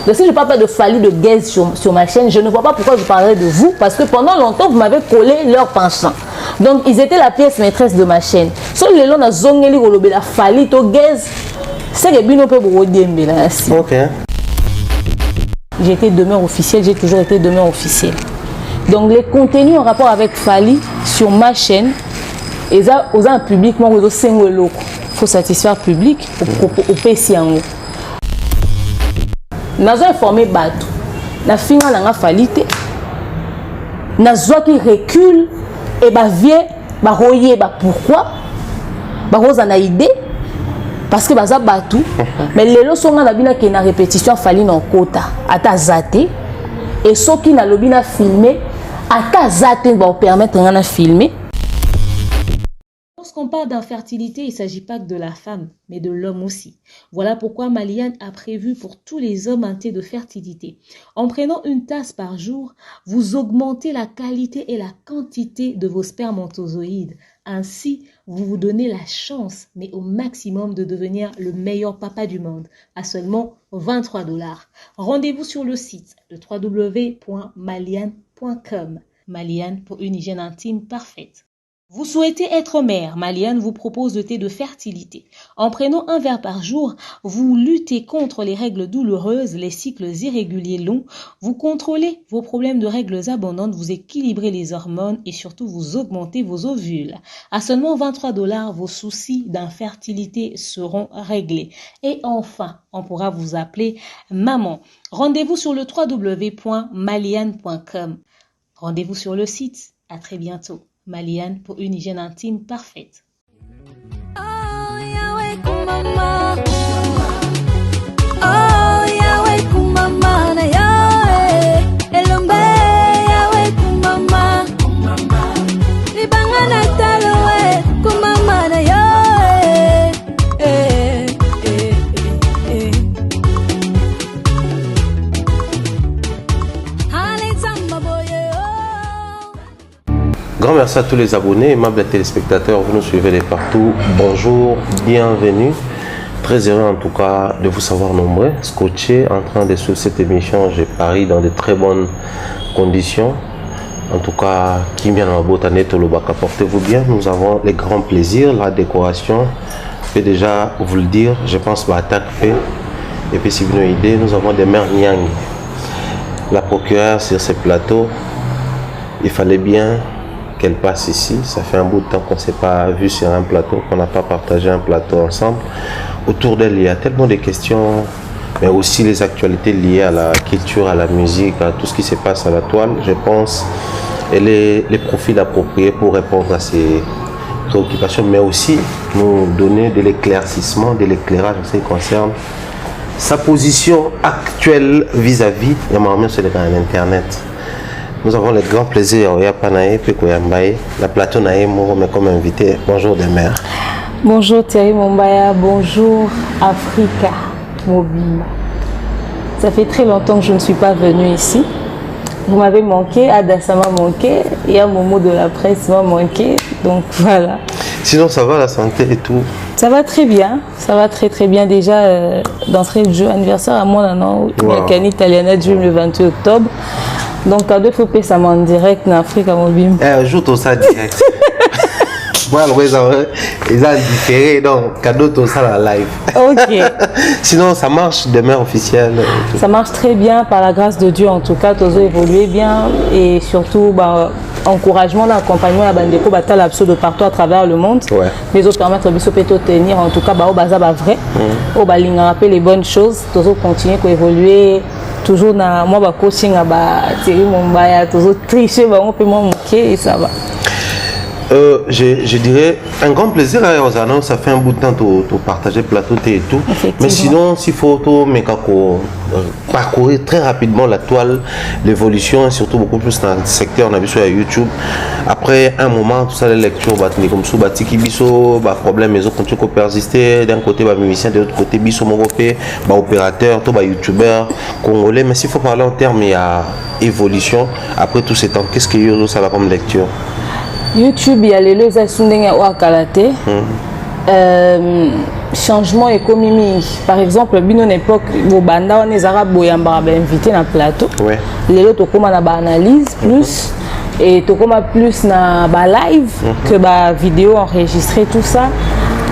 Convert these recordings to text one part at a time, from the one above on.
Donc si je ne parle pas de Fally de Guez sur ma chaîne, je ne vois pas pourquoi je parlerai de vous, parce que pendant longtemps, vous m'avez collé leur penchant. Donc ils étaient la pièce maîtresse de ma chaîne. Sur le long, zongeli golobe la Fally to Guez, c'est que bino pe boro diembe là. Ok. J'ai été demeure officielle, j'ai toujours été demeure officielle. Donc les contenus en rapport avec Fally sur ma chaîne, ils ont un public, moi je sais il faut satisfaire le public au PC en haut. Nous avons informé Batou, na finga na Fally te, na zoa qui recule et ba vie, ba royer, ba pourquoi, ba rose na idée. Parce que baza Batou, mais les lois sont dans la répétition Fally dans quota, ata zate, et ceux qui na lobby na filmé, ata zate va permettre de filmer. Lorsqu'on parle d'infertilité, il ne s'agit pas que de la femme, mais de l'homme aussi. Voilà pourquoi Maliane a prévu pour tous les hommes un thé de fertilité. En prenant une tasse par jour, vous augmentez la qualité et la quantité de vos spermatozoïdes. Ainsi, vous vous donnez la chance, mais au maximum, de devenir le meilleur papa du monde, à seulement 23 $. Rendez-vous sur le site, le www.maliane.com. Maliane pour une hygiène intime parfaite. Vous souhaitez être mère, Maliane vous propose le thé de fertilité. En prenant un verre par jour, vous luttez contre les règles douloureuses, les cycles irréguliers longs, vous contrôlez vos problèmes de règles abondantes, vous équilibrez les hormones et surtout vous augmentez vos ovules. À seulement 23 $, vos soucis d'infertilité seront réglés. Et enfin, on pourra vous appeler maman. Rendez-vous sur le www.maliane.com. Rendez-vous sur le site. À très bientôt. Maliane pour une hygiène intime parfaite. Oh, Yahweh, kumama. Oh, Yahweh, kumama, na Yahweh. Elombe, Yahweh, kumama. Libanga na taloe, kumama, na Yahweh. Grand merci à tous les abonnés, aimables téléspectateurs, vous nous suivez de partout. Bonjour, bienvenue. Très heureux en tout cas de vous savoir nombreux, scotchés, en train de suivre cette émission. Je parie dans de très bonnes conditions. En tout cas, qui vient dans la botanette au Lobaka, portez-vous bien. Nous avons les grands plaisirs, la décoration. Je peux déjà vous le dire, je pense à attaque fait. Et puis si vous avez une idée, nous avons des mères Nyang. La procureure sur ce plateau, il fallait bien qu'elle passe ici. Ça fait un bout de temps qu'on ne s'est pas vu sur un plateau, qu'on n'a pas partagé un plateau ensemble. Autour d'elle, il y a tellement de questions, mais aussi les actualités liées à la culture, à la musique, à tout ce qui se passe à la toile. Je pense qu'elle est les profils appropriés pour répondre à ces préoccupations, mais aussi nous donner de l'éclaircissement, de l'éclairage en ce qui concerne sa position actuelle vis-à-vis de Internet. Nous avons le grand plaisir, la plateau Naïm, mais comme invité. Bonjour des mères. Bonjour Thierry Mombaya, bonjour Africa Mobile. Ça fait très longtemps que je ne suis pas venue ici. Vous m'avez manqué, Adassa m'a manqué, et un moment de la presse m'a manqué, donc voilà. Sinon ça va la santé et tout? Ça va très bien, ça va très bien déjà. D'entrée de jeu anniversaire à mon an, Cannes Italiana Dream le 28 octobre. Donc, cadeau, il faut payer ça en direct dans Africa Mobile. Joue tout ça direct. Moi, ils ont différé, donc cadeau tout ça en live. Ok. Sinon, ça marche demain officiel. Ça marche très bien, par la grâce de Dieu en tout cas. Tous évolué bien et surtout, encouragement, l'accompagnement à Bandeko, batal absolu de partout à travers le monde. Ouais. Les autres permettent de tenir en tout cas, au bazar vrai. Au baling rappeler les bonnes choses. Tous continuer à évoluer. Toujours dans moi coaching à Thierry Mombaya, toujours tricher, on peut manquer et ça va. Je dirais un grand plaisir à Ozano, ça fait un bout de temps de partager le plateau et tout. Mais sinon, s'il faut parcourir très rapidement la toile, l'évolution, et surtout beaucoup plus dans le secteur, on a vu sur YouTube. Après un moment, tout ça, les lectures, comme ça, biso, problème, mais autres continuent à persister. D'un côté, musicien, de l'autre côté, biso, mopé, opérateur, tout, youtubeur, congolais. Mais s'il faut parler en termes, il y a évolution. Après tout ce temps, qu'est-ce qu'il y a ça va comme lecture? YouTube, il y a les lois à Sundeng à Ouakalate. changement économique. Par exemple, à une époque, au banda on les arabes invité dans le plateau. Ouais. Les autres comme on a analyse plus et tout comme plus na ba live que ba vidéo enregistrée tout ça.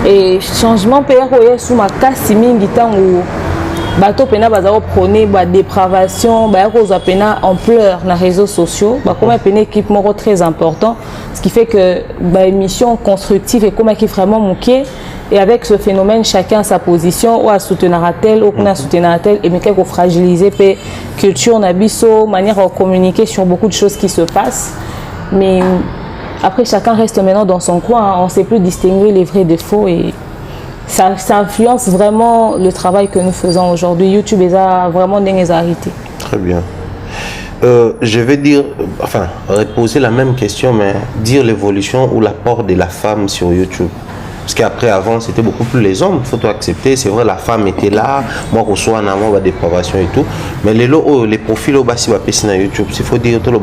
Et changement père sous ma casse mingi tango bato pena bazaro prôner ba dépravation ba cause pena ampleur na réseaux sociaux ba comme pena équipement très important, ce qui fait que ba émission constructive et comme qui vraiment manqué. Et avec ce phénomène, chacun a sa position, ou à soutenir tel, ou à soutenir tel, et mais qu'on fragiliser la culture, nabiso, manière de communiquer sur beaucoup de choses qui se passent. Mais après, chacun reste maintenant dans son coin, hein. On ne sait plus distinguer les vrais des faux, et ça influence vraiment le travail que nous faisons aujourd'hui. YouTube est vraiment des arrêtés. Très bien. Je vais dire, enfin, reposer la même question, mais dire l'évolution ou l'apport de la femme sur YouTube. Parce qu'après, avant, c'était beaucoup plus les hommes, il faut tout accepter. C'est vrai, la femme était là, moi, je reçois en amont la dépravation et tout. Mais les profils, si on sur YouTube, il faut dire, tout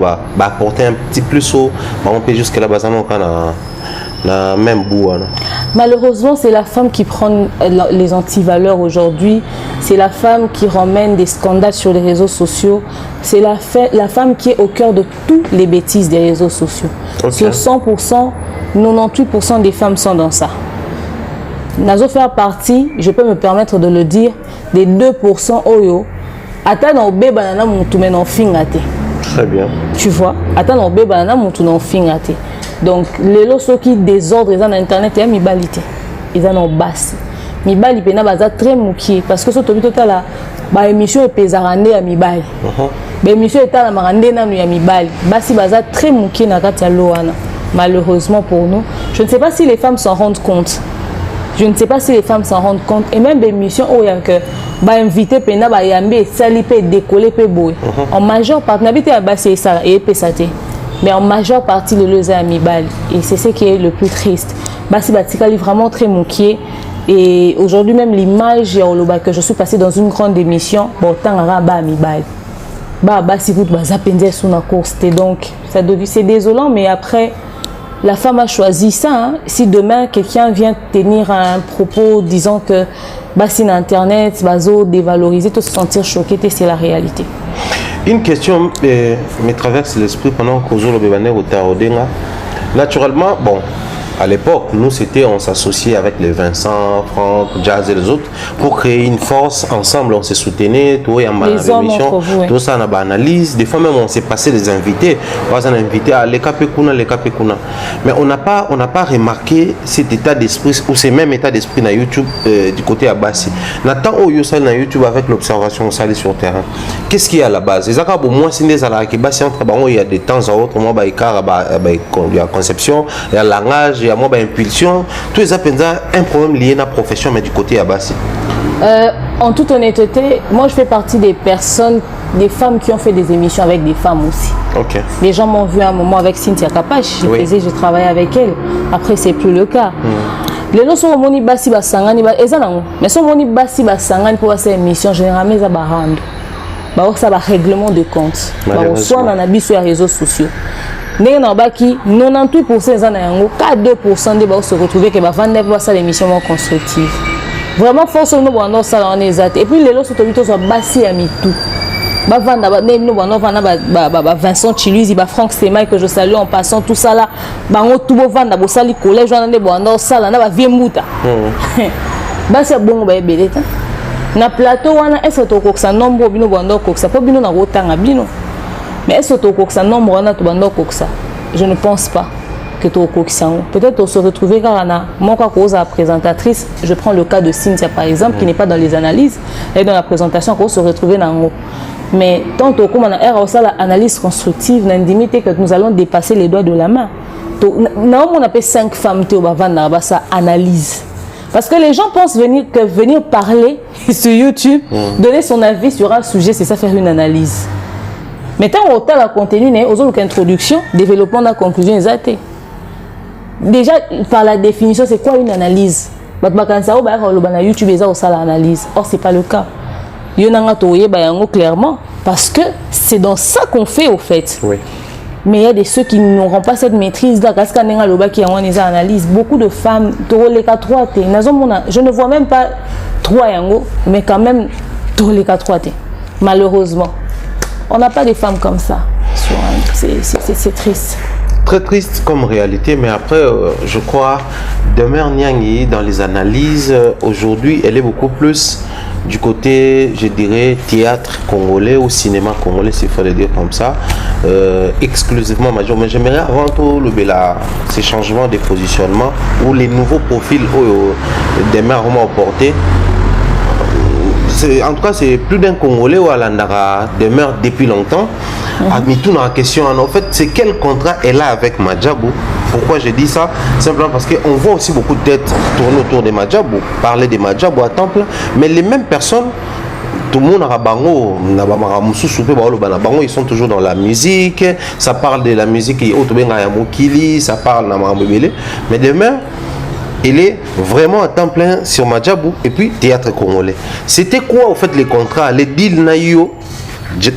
apporter un petit plus haut, on peut jusqu'à la base, on a même bout. Malheureusement, c'est la femme qui prend les antivaleurs aujourd'hui. C'est la femme qui ramène des scandales sur les réseaux sociaux. C'est la femme qui est au cœur de toutes les bêtises des réseaux sociaux. Okay. Sur 100%, 98% des femmes sont dans ça. Nazo faire partie, je peux me permettre de le dire, des 2% oyo. Attends, on bé banana moutou menon fingate. Très bien. Tu vois, attends, on bé banana moutou non fingate. Donc, les lots qui désordre ils ont internet et mibalité. Ils en ont basse. Mibali pena baza très mouki parce que ce tobi total ba émission est pesarande à mibali. Ba émission est à la marande nanu ya mibali. Basi baza très mouki na kati ya loana. Malheureusement pour nous, je ne sais pas si les femmes s'en rendent compte. Je ne sais pas si les femmes s'en rendent compte. Et même des missions où il y a que bah invité pena bah yambe sali pe décoller pe boy. En majeure partie n'habite à basser ça et pesate. Mais en majeure partie le leza à mibali et c'est ce qui est le plus triste. Basi batikali vraiment très moukier et aujourd'hui même l'image que je suis passée dans une grande émission bon tant araba à mibali. Bah basi vous bah zapender sous la course donc ça devient c'est désolant mais après la femme a choisi ça. Hein. Si demain quelqu'un vient tenir un propos disant que si internet, bazo dévalorisé, tout se sentir choqué, c'est la réalité. Une question me traverse l'esprit pendant que je le au Tarodenga. Naturellement, bon, à l'époque, nous c'était, on s'associait avec les Vincent, Franck, Jazz et les autres pour créer une force ensemble. On se soutenait, tout et en émission, tout ça on a analyse. Des fois même on s'est passé des invités, on a invité à les Kapekuna. Mais on n'a pas remarqué cet état d'esprit ou ce même état d'esprit dans YouTube du côté Abassi. Nathan Oyo ça dans YouTube avec l'observation on s'allait sur le terrain. Qu'est-ce qu'il y a à la base? Les accords pour moi c'est des à la Kibassi entre il y a de temps à autre moi il y a conception, il y a langage. Moi, impulsion, tous les appels un problème lié à la profession, mais du côté Abassi. En toute honnêteté, moi je fais partie des personnes, des femmes qui ont fait des émissions avec des femmes aussi. Okay. Les gens m'ont vu un moment avec Cynthia Kapache, je travaillais avec elle. Après, c'est plus le cas. Les gens sont moni basi basangani mais sont moni basi basangani pour cette émission généralement ça va rendre. Ça va règlement de compte. Soit dans les réseaux sociaux. 98% en yango, 2% de se retrouver que va vendre ça l'émission constructive. Vraiment force nous bon ça on est et puis les lots sont soit bassi à mitou. Ba vendre nous bon vendre Vincent Chiluzi ba Franck Semaille que je salue en passant tout ça là bango tout bo vendre bo sali collège on bon ça là na ba vie muta. Ba c'est bon ba ebeleta. Na plateau wana est-ce to ko ça nombre bino bon ko ça pas bino na rotanga bino. Mais est-ce que ça nombre on a tout bando ça? Je ne pense pas que tu peut-être on se retrouver car moi quand cause la présentatrice, je prends le cas de Cynthia par exemple qui n'est pas dans les analyses et dans la présentation qu'on se retrouver dans haut. Mais tant que comme on a l'analyse constructive, n'indimité que nous allons dépasser les doigts de la main. On appelle 5 femmes qui ont ça analyse. Parce que les gens pensent venir parler sur YouTube, donner son avis sur un sujet, c'est ça faire une analyse. Mais tant qu'on a le contenu, aux autres introduction, développement de la conclusion exacte. Déjà, par la définition, c'est quoi une analyse? YouTube, l'analyse. Or, ce n'est pas le cas. Clairement, parce que c'est dans ça qu'on fait, au fait. Oui. Mais il y a des ceux qui n'auront pas cette maîtrise là. Parce qu'il y a une analyse. Beaucoup de femmes, je ne vois même pas 3 yango, mais quand même, malheureusement. On n'a pas des femmes comme ça. C'est triste. Très triste comme réalité, mais après, je crois, Demeure Niangui, dans les analyses, aujourd'hui, elle est beaucoup plus du côté, je dirais, théâtre congolais ou cinéma congolais, s'il faut le dire comme ça, exclusivement major. Mais j'aimerais avant tout ces changements de positionnement ou les nouveaux profils des maires ont apporté. En tout cas, c'est plus d'un Congolais ou Alandara demeure depuis longtemps. Mais tout dans la question, en fait, c'est quel contrat elle a avec Madjabou. Pourquoi je dis ça? Simplement parce qu'on voit aussi beaucoup de têtes tourner autour de Madjabou, parler de Madjabou à temps plein, mais les mêmes personnes, tout le monde a bango, ils sont toujours dans la musique, ça parle de la musique, ça parle de mais demain, il est vraiment à temps plein sur Madjabou et puis théâtre congolais. C'était quoi en fait les contrats, les deals naïo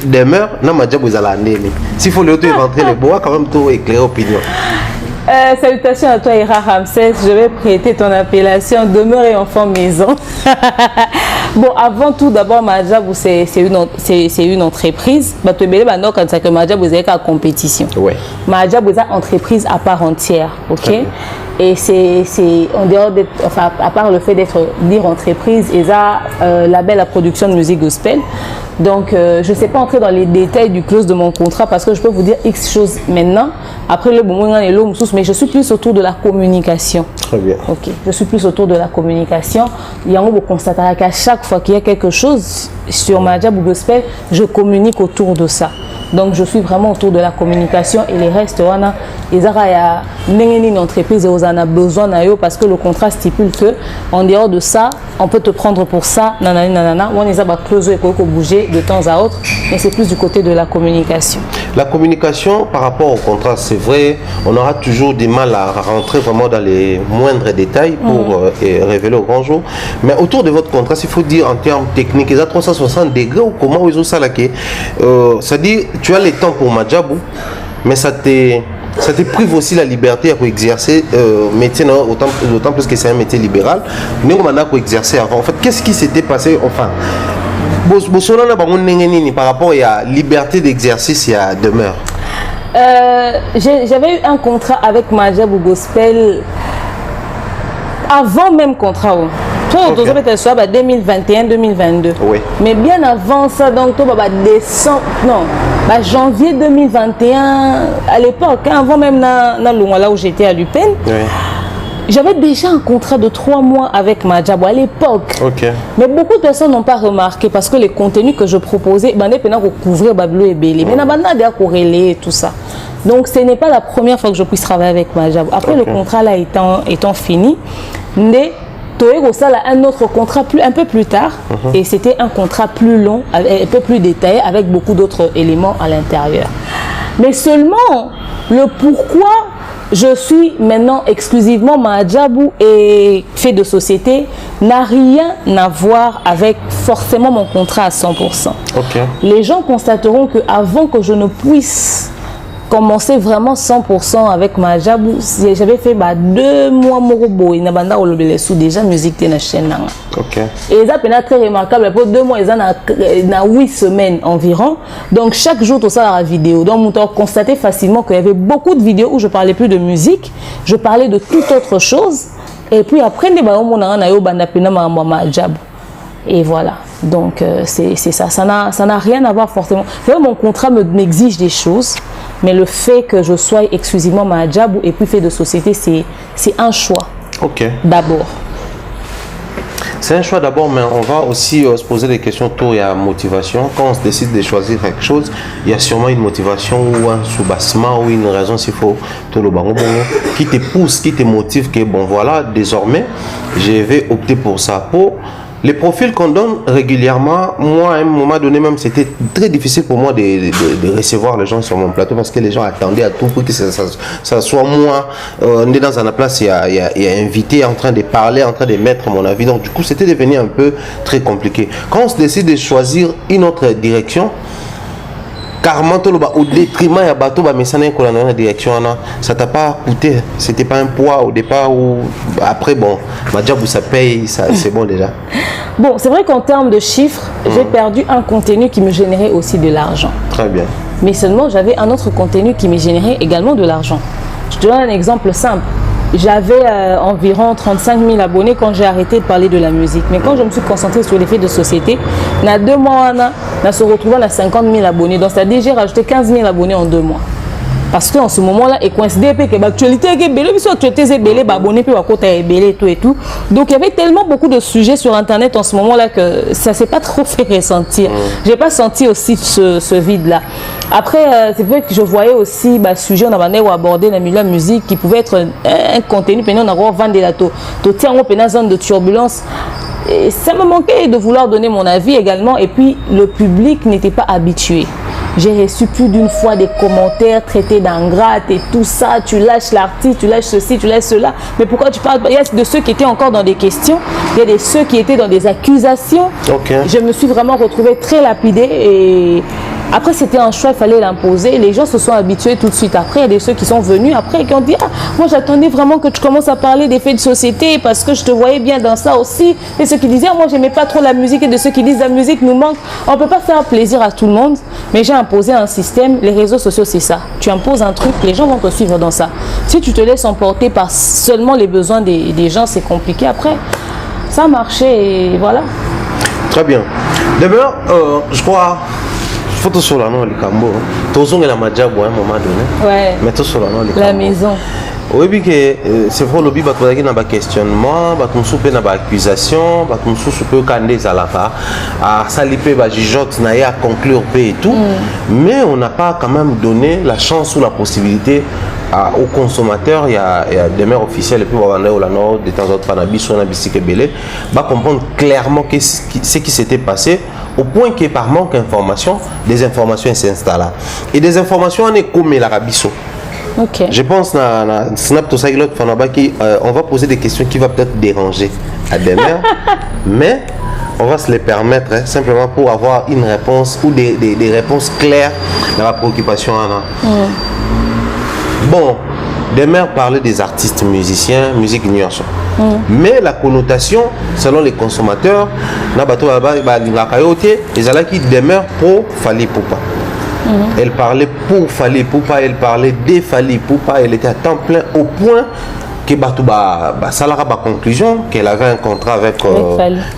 demeure na Madjabou Zalandene. S'il faut le rentrer les bois, quand même tout éclairer opinion. Salutations à toi Ira Ramsès, je vais prêter ton appellation demeure et enfant maison. Bon, avant tout d'abord Madjabou c'est une entreprise. Bah tu es quand ça que Madjabou est en compétition. Ouais. Madjabou est une entreprise à part entière, OK? Et c'est en dehors de, enfin à part le fait d'être dire entreprise, et ça label la production de musique gospel. Donc je ne sais pas entrer dans les détails du clause de mon contrat parce que je peux vous dire X choses maintenant. Après le bon moment et l'homme mais je suis plus autour de la communication. Très bien. Ok, je suis plus autour de la communication. Il y a un constatera qu'à chaque fois qu'il y a quelque chose sur Madjabou gospel, je communique autour de ça. Donc je suis vraiment autour de la communication et les restes ils ont une entreprise et ils en a besoin parce que le contrat stipule que en dehors de ça, on peut te prendre pour ça, nanana, on les a closé et bouger de temps à autre, mais c'est plus du côté de la communication. La communication par rapport au contrat, c'est vrai, on aura toujours du mal à rentrer vraiment dans les moindres détails pour révéler au grand jour. Mais autour de votre contrat, s'il faut dire en termes techniques, ils ont 360 degrés ou comment ils ont ça là, c'est-à-dire tu as le temps pour Madjabou, mais ça te prive aussi la liberté à exercer métier, d'autant plus que c'est un métier libéral. Nous on a exercer avant. En fait, qu'est-ce qui s'était passé enfin par rapport à la liberté d'exercice et à demeure? J'avais eu un contrat avec Madjabou gospel avant même contrat. Okay. 2021-2022. Oui. Mais bien avant ça, donc décembre, non, janvier 2021, à l'époque, avant même là où j'étais à l'UPEN, oui. J'avais déjà un contrat de 3 mois avec Madjabou à l'époque. Okay. Mais beaucoup de personnes n'ont pas remarqué parce que les contenus que je proposais, couvrir Bablo et Bélé, mais n'a corrélé et tout ça. Donc ce n'est pas la première fois que je puisse travailler avec Madjabou. Après le contrat là étant fini, un autre contrat un peu plus tard et c'était un contrat plus long, un peu plus détaillé avec beaucoup d'autres éléments à l'intérieur. Mais seulement le pourquoi je suis maintenant exclusivement Madjabou et fait de société n'a rien à voir avec forcément mon contrat à 100%. Okay. Les gens constateront que avant que je ne puisse commencer vraiment 100% avec Madjabou, j'avais fait 2 mois morobo inabanda olobele sous déjà musique de la chaîne. OK. Et ça c'est très remarquable pour 2 mois ils en 8 semaines environ. Donc chaque jour tout ça la vidéo. Donc on constatait facilement qu'il y avait beaucoup de vidéos où je parlais plus de musique, je parlais de toute autre chose et puis après Madjabou. Et voilà. Donc c'est ça, ça n'a rien à voir forcément. Mon contrat m'exige des choses, mais le fait que je sois exclusivement Madjabou et puis fait de société, c'est un choix. OK. D'abord. C'est un choix d'abord, mais on va aussi se poser des questions autour de la motivation. Quand on se décide de choisir quelque chose, il y a sûrement une motivation ou un sous-bassement ou une raison s'il faut tout le bango qui te pousse, qui te motive que bon voilà, désormais, je vais opter pour ça. Pour les profils qu'on donne régulièrement, moi à un moment donné même c'était très difficile pour moi de recevoir les gens sur mon plateau parce que les gens attendaient à tout pour que ça soit moi. On est dans un place, il y a invité en train de parler, en train de mettre mon avis. Donc du coup c'était devenu un peu très compliqué. Quand on se décide de choisir une autre direction, carrément au détriment il y a bateau bah mais ça n'est qu'on a la direction ça t'a pas coûté, c'était pas un poids au départ ou après bon ma job où ça paye ça c'est bon déjà. Bon, c'est vrai qu'en termes de chiffres, j'ai perdu un contenu qui me générait aussi de l'argent. Très bien. Mais seulement j'avais un autre contenu qui me générait également de l'argent. Je te donne un exemple simple. J'avais environ 35 000 abonnés quand j'ai arrêté de parler de la musique. Mais quand je me suis concentrée sur les faits de société, il y a 2 mois, on a se retrouvé à 50 000 abonnés. Donc, c'est-à-dire j'ai rajouté 15 000 abonnés en 2 mois. Parce qu'en ce moment-là, il coïncidait avec l'actualité, abonnés, et tout. Donc, il y avait tellement beaucoup de sujets sur Internet en ce moment-là que ça ne s'est pas trop fait ressentir. Je n'ai pas senti aussi ce vide-là. Après, c'est vrai que je voyais aussi le sujet, on avait abordé la musique qui pouvait être un contenu, on a vendu la une zone de turbulence. Et ça me manquait de vouloir donner mon avis également. Et puis, le public n'était pas habitué. J'ai reçu plus d'une fois des commentaires traités d'ingrates et tout ça. Tu lâches l'artiste, tu lâches ceci, tu lâches cela. Mais pourquoi tu parles? Il y a de ceux qui étaient encore dans des questions. Il y a de ceux qui étaient dans des accusations. Okay. Je me suis vraiment retrouvée très lapidée. Et après, c'était un choix, il fallait l'imposer. Les gens se sont habitués tout de suite. Après, il y a des ceux qui sont venus après et qui ont dit ah, moi, j'attendais vraiment que tu commences à parler des faits de société parce que je te voyais bien dans ça aussi. Et ceux qui disaient ah, moi, j'aimais pas trop la musique. Et de ceux qui disent la musique nous manque. On ne peut pas faire plaisir à tout le monde. Mais j'ai imposé un système. Les réseaux sociaux, c'est ça. Tu imposes un truc, les gens vont te suivre dans ça. Si tu te laisses emporter par seulement les besoins des gens, c'est compliqué. Après, ça a marché et voilà. Très bien. D'abord, je crois. Faut sur la non les cambo. Tous on est la majab à un moment donné. Ouais. Mais tous sur la non les la maison. Oui, puis que c'est vrai, lobby va trouver dans questionnement, va nous souper dans accusation, va nous souper candidat à la fin, à saliper, va jugeote, n'a à conclure paix et tout. Mais on n'a pas quand même donné la chance ou la possibilité aux consommateurs. Il y a des maires officiels et puis on va de temps en temps sur un bicycle belé, va comprendre clairement ce qui s'était passé. Au point que par manque d'informations, des informations s'installent. Et des informations on est comme l'Arabiso. Okay. Je pense on va poser des questions qui vont peut-être déranger à des mères, mais on va se les permettre hein, simplement pour avoir une réponse ou des réponses claires dans la préoccupation. Bon, des mères parlaient des artistes musiciens, musique nuance. Mais la connotation, selon les consommateurs, les ala qui demeurent pro Fally Ipupa. Elle parlait pour Fally Ipupa, elle parlait des Fally Ipupa, elle était à temps plein au point que Salara ba conclusion qu'elle avait un contrat avec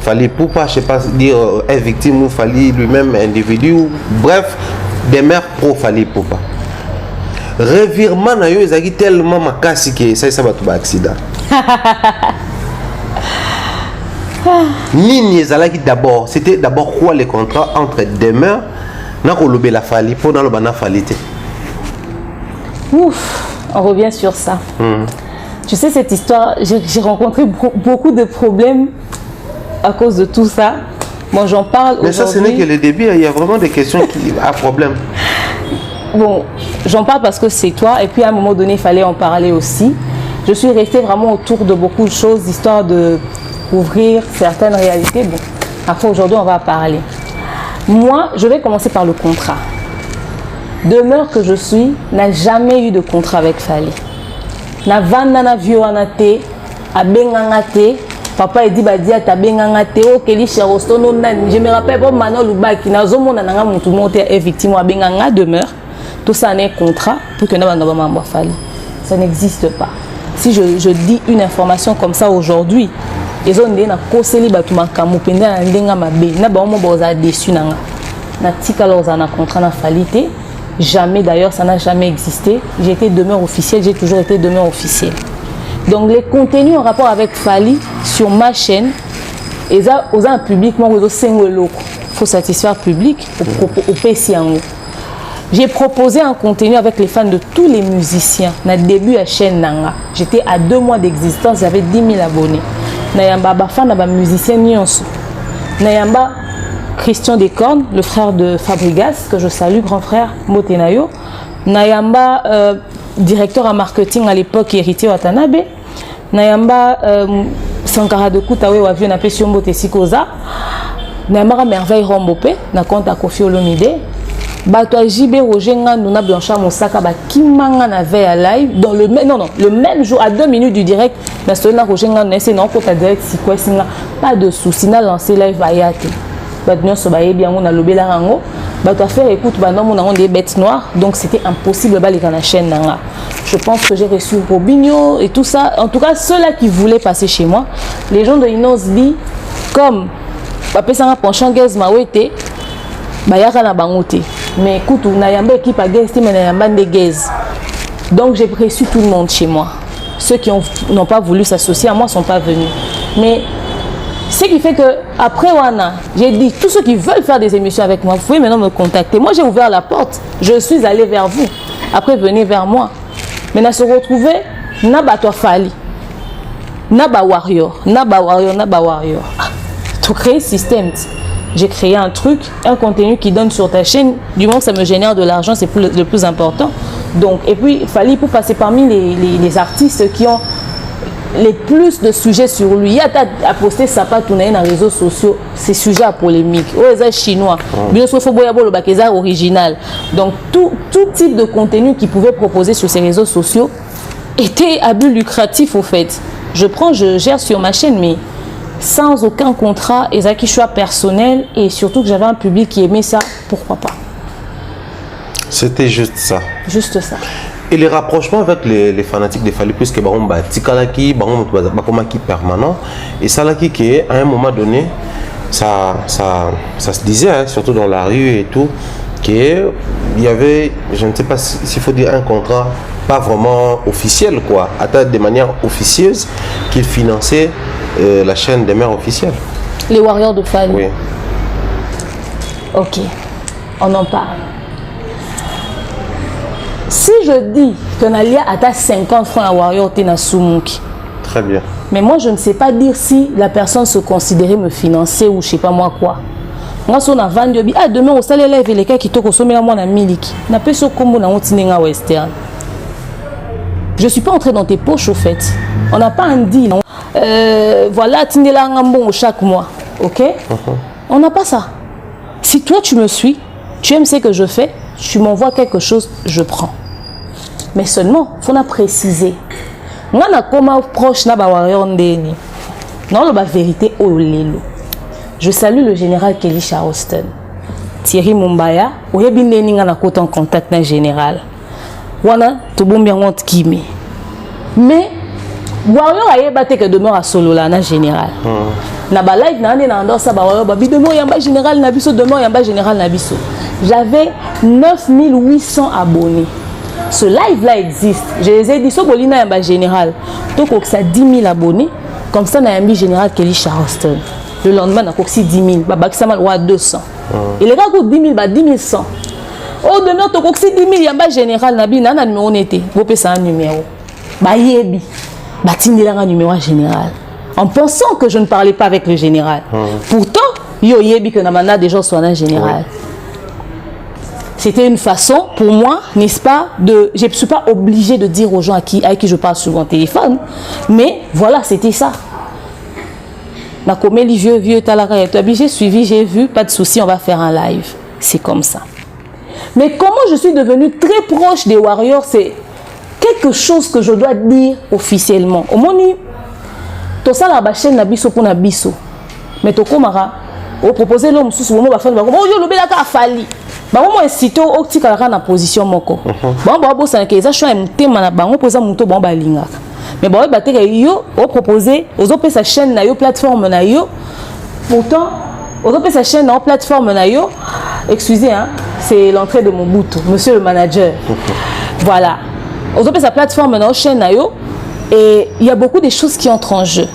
Fally Ipupa, je sais pas dire est victime ou Fally lui-même individu, bref, des mères pro Fally Ipupa. Revirement na yo ezaki tellement makasi que ça va tout accident. Nini ezalaki d'abord, c'était d'abord quoi les contrats entre demeure na kolobé la Fally pour dans le bana Fally. Ouf, on revient sur ça. Tu sais cette histoire, j'ai rencontré beaucoup de problèmes à cause de tout ça. Moi j'en parle aujourd'hui. Mais ça ce n'est que le début, il y a vraiment des questions qui à problème. Bon, j'en parle parce que c'est toi et puis à un moment donné il fallait en parler aussi. Je suis restée vraiment autour de beaucoup de choses histoire de ouvrir certaines réalités. Bon, après aujourd'hui on va parler. Moi, je vais commencer par le contrat. Demeure que je suis n'a jamais eu de contrat avec Fally. Na vandana vieux anate, abengangate. Papa dit badia tabengangate o keli cherostono nani. Je me rappelle pas Mano Lubaki na zomo na nanga mutu monte est victime abenganga demeure. Tout ça n'est contrat pour que nous n'ayons Fally. Ça n'existe pas. Si je dis une information comme ça aujourd'hui, ils ont dit que c'est jamais d'ailleurs, ça n'a jamais existé. J'ai été demeure officielle, j'ai toujours été demeure officielle. Donc les contenus en rapport avec Fally sur ma chaîne, ils ont un public, il faut satisfaire le public au PC. J'ai proposé un contenu avec les fans de tous les musiciens. Na début à chaîne Nanga. J'étais à 2 mois d'existence, j'avais 10 000 abonnés. Nayamba fan na musicien Nyonso. Nayamba Christian Descornes, le frère de Fabrigas, que je salue, grand frère Motenayo. Nayamba directeur en marketing à l'époque, héritier Watanabe. Nayamba Sankara de Koutawe Wavio na Pesio Mbote Sikoza. Nayamba Merveille Rombope, na compte à Kofi Olomide. bato a JB Roger Ngandou na Blanchard Mosaka ba kimanga na veille à live dans le même le même jour à 2 minutes du direct na sonna Roger Ngandou c'est non kota direct si quoi singa pas de souci na lancer live ayate bato nyonso ba yebi yango na lobela rango bato a faire écoute ba non mon des bêtes noires donc c'était impossible ba les na chaîne nanga. Je pense que j'ai reçu Robinho et tout ça, en tout cas ceux-là qui voulaient passer chez moi, les gens de Inosbi comme Papa Sanga Ponchang Gaz Mawete bayaka na bangote. Mais écoute, on a une équipe à Gaz, mais on a une bande de Gaz. Donc j'ai reçu tout le monde chez moi. Ceux qui n'ont pas voulu s'associer à moi ne sont pas venus. Mais ce qui fait que après Wana, j'ai dit tous ceux qui veulent faire des émissions avec moi, vous pouvez maintenant me contacter. Moi j'ai ouvert la porte, je suis allé vers vous. Après venez vers moi. Maintenant se retrouver Naba Toafali, Naba Warrior, Naba Warrior, Naba Warrior. Tout créer système. J'ai créé un truc, un contenu qui donne sur ta chaîne. Du moment que ça me génère de l'argent, c'est le plus important. Donc, et puis, il fallait pour passer parmi les artistes qui ont les plus de sujets sur lui. Il y a à poster ça pas tourner dans les réseaux sociaux. Ces sujets à polémique. Oh, les chinois. Bien sûr, il faut original. Donc, tout type de contenu qu'il pouvait proposer sur ces réseaux sociaux était à but lucratif au fait. Je gère sur ma chaîne, mais sans aucun contrat, et ça qui soit personnel, et surtout que j'avais un public qui aimait ça, pourquoi pas. C'était juste ça. Juste ça. Et les rapprochements avec les fanatiques de Fally, puisque Baron Tikalaki, Baron Bakomaki permanent, et ça là qui à un moment donné, ça se disait, hein, surtout dans la rue et tout, qu'il y avait, je ne sais pas s'il faut dire un contrat pas vraiment officiel, quoi, atteint de manière officieuse, qu'il finançait la chaîne des mères officielles. Les Warriors de Fally. Oui. Ok, on en parle. Si je dis que Nalia a 50 francs à Warrior Tena Soumouki. Très bien. Mais moi, je ne sais pas dire si la personne se considérait me financer ou je ne sais pas moi quoi. Moi, si on a vendu, demain, au salaire live, les cas qui te consomment moi na miliki. Na pe so kombo na otinenga western. Je suis pas entré dans tes poches au fait. On n'a pas un deal. Voilà, tindela ngambon chaque mois. Ok? On n'a pas ça. Si toi tu me suis, tu aimes ce que je fais, tu m'envoies quelque chose, je prends. Mais seulement, il faut préciser. Moi, comment proche na ba warrior ndeni. Non, la vérité au lelo. Je salue le général Kelly Charleston. Thierry Mumbaya, oyebi ndeni nga na kota en contact na général. Wana to bombi ngont kimi. Mais warrior ayeba te que demeure à solo là na général. Na ba live na ande na ndosa ba warrior ba bi demeure yamba général na biso demeure yamba général na biso. J'avais 9800 abonnés. Ce live-là existe. Je les ai dit, so bolina yamba général. Donc, ça 10 000 abonnés. Comme ça, on a un général Kelly Charleston. Le lendemain, on a 10 000. Babakisa mal 200. Et les gars, 10 000, 10 100. Oh, demain, on a 10 000 yamba général. Nabi, on a un numéro nété. Vous pouvez un numéro. Bayebi. Batindi un numéro général. En pensant que je ne parlais pas avec le général. Pourtant, yo yebi que namana des gens soient un général. Oui. C'était une façon pour moi, n'est-ce pas, je ne suis pas obligée de dire aux gens avec qui je parle souvent au téléphone, mais voilà, c'était ça. Ma comédie vieux, j'ai suivi, j'ai vu, pas de souci, on va faire un live. C'est comme ça. Mais comment je suis devenue très proche des Warriors, c'est quelque chose que je dois dire officiellement. Au moment tout ça, la chaîne Nabiso pour Nabiso. Mais tu as proposé l'homme sous le moment, oh, yo, le belaka a fallu. Bango incité au tikala na position moko. Bango bo sana ke za choix mtema na bango poza muto bango balingaka. Mais bango bateka yo o proposer ozope sa chaîne na yo plateforme na yo. Pourtant ozope sa chaîne na plateforme na yo. Excusez hein, c'est l'entrée de Mobutu, monsieur le manager. Voilà. Ozope sa plateforme na chaîne na yo et il y a beaucoup de choses qui entrent en jeu.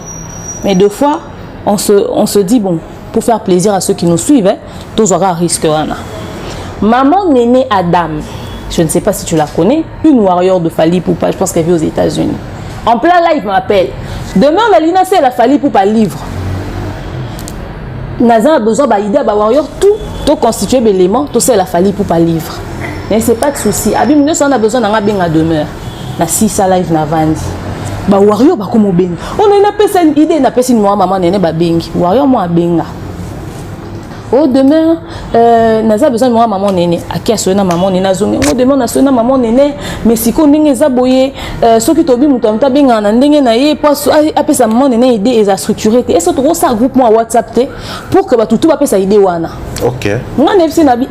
Mais deux fois on se dit bon, pour faire plaisir à ceux qui nous suivent, hein, tous aura risque wana. Maman Néné Adam, je ne sais pas si tu la connais, une warrior de Fally Poupa, je pense qu'elle vit aux États-Unis. En plein live m'appelle. Demain, la Lina, c'est la Fally Poupa livre. Nazan a besoin d'idée à warrior, tout constitué d'éléments, tout c'est la Fally Poupa livre. Mais c'est pas de souci. Abim, nous on a besoin d'un bien à demeure. Na si ça live na vandi. Ba warrior ba comme bengi. On a pas une idée, na pas une maman Néné ba bengi. Warrior moi benga. oh demain naza besoin de moi maman néné aki asona maman néné azongi oh demain na sona maman néné mais siko ndenge za boye soki tobi muto amta benga na ndenge na ye poso apesa maman néné idée eza structuré te eso to ça groupe moi WhatsApp te pour que batutu ba pesa idée wana. OK. Ngana fc na bi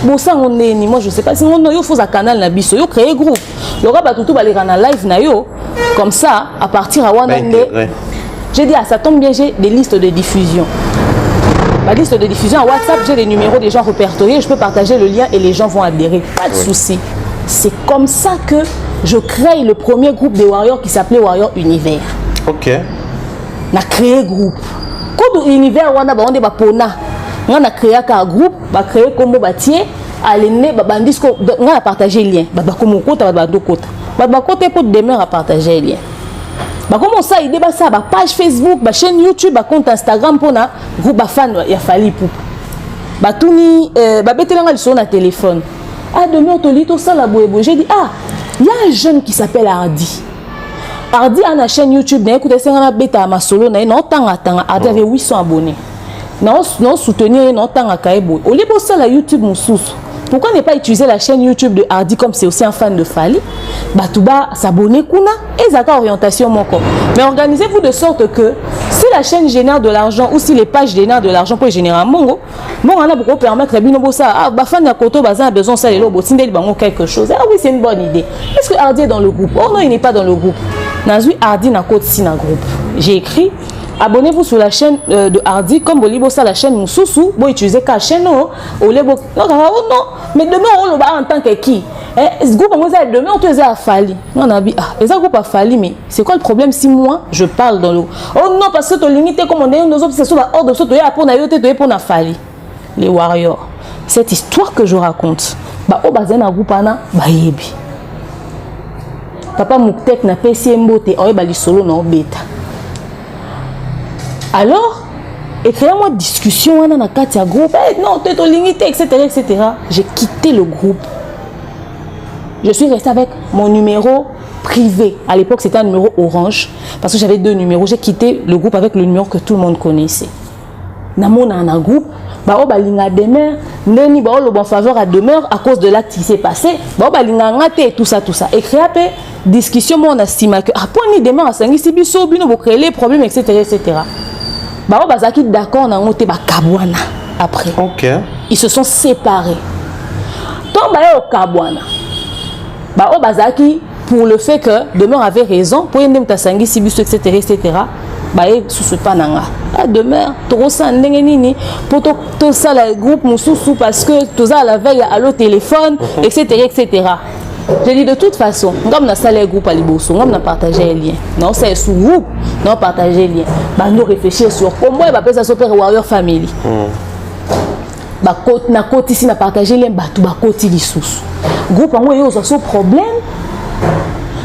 bosa ngondeni moi je sais pas si ngono yo faut un canal na biso yo créer groupe. Le gars batutu ba lira na live na yo comme ça à partir à wana nde. J'ai dit ça tombe bien j'ai des listes de diffusion. Ma liste de diffusion à WhatsApp, j'ai les numéros des gens répertoriés, je peux partager le lien et les gens vont adhérer. Pas de souci. C'est comme ça que je crée le premier groupe des Warriors qui s'appelait Warrior Univers. OK. On a créé groupe. Quand Univers, on a créé un groupe, on a créé comme on a partagé le lien. On a pour demain à partager le lien. Comment ça il débat ça page Facebook, chaîne YouTube, compte Instagram pour na groupe fan ya fali pou. Tuni betelanga sur na téléphone. Demain on te lit tout ça la boyebo. J'ai dit il y a un jeune qui s'appelle Hardy. Hardy a une chaîne YouTube, na écoute ça beta ma solo na non tanga Hardy avait 800 abonnés. Non soutenir non tanga kaebo. Au lieu de ça la YouTube mususu. Pourquoi ne pas utiliser la chaîne YouTube de Hardy comme c'est aussi un fan de Fali? Batuba s'abonner kuna et ça orientation mon corps. Mais organisez-vous de sorte que si la chaîne génère de l'argent ou si les pages génèrent de l'argent pour générer un mongo, on a beaucoup permettre à binobo ça fan na koto bazan a besoin ça les lobo tindeli bango quelque chose. Oui, c'est une bonne idée. Est-ce que Hardy est dans le groupe? Oh non, il n'est pas dans le groupe. Nazui Hardy na kote si na groupe. J'ai écrit abonnez-vous sur la chaîne de Hardy comme Bolibo ça la chaîne Moussousou, bon utiliser la chaîne non, mais demain on le en tant que qui? Ce groupe demain on te à Fali. On a dit les groupe à Fali mais c'est quoi le problème si moi je parle dans l'eau? Oh non parce que tu limité comme on est nos autres c'est sur la hors de ça tu es pour na yote tu es pour na Fali. Les Warriors. Cette histoire que je raconte. Au bazin na groupe ana yebi. Papa Muktek na PCMbo te oye bali solo na beta. Alors, écrivez-moi discussion on a un groupe, non, tu es limité, etc., etc. J'ai quitté le groupe. Je suis restée avec mon numéro privé. À l'époque, c'était un numéro orange, parce que j'avais 2 numéros. J'ai quitté le groupe avec le numéro que tout le monde connaissait. Dans mon groupe, neni ba le bon faveur à demeure à cause de l'acte qui s'est passé tout ça écrit après discussion mon estime que après ni demain à sangi si biso bino bo créer les problèmes etc. Bazaki d'accord na ngote ba kabwana après. OK. Ils se sont séparés. Tomba au kabwana. Bazaki pour le fait que demeure avait raison pour yende mtasangi si biso etc. etc. sous ce pananga demain trop ça ndenge nini pour tout ça le groupe mususu parce que tout ça la veille à l'autre téléphone etc. etc. Je dis de toute façon comme na salle groupe à liboso comme na partager les liens non c'est sous groupe non partager les liens nous réfléchir sur comment on va faire ça super warrior family na côté ici na partager les liens tout côté lisusu groupe en yo ça problème.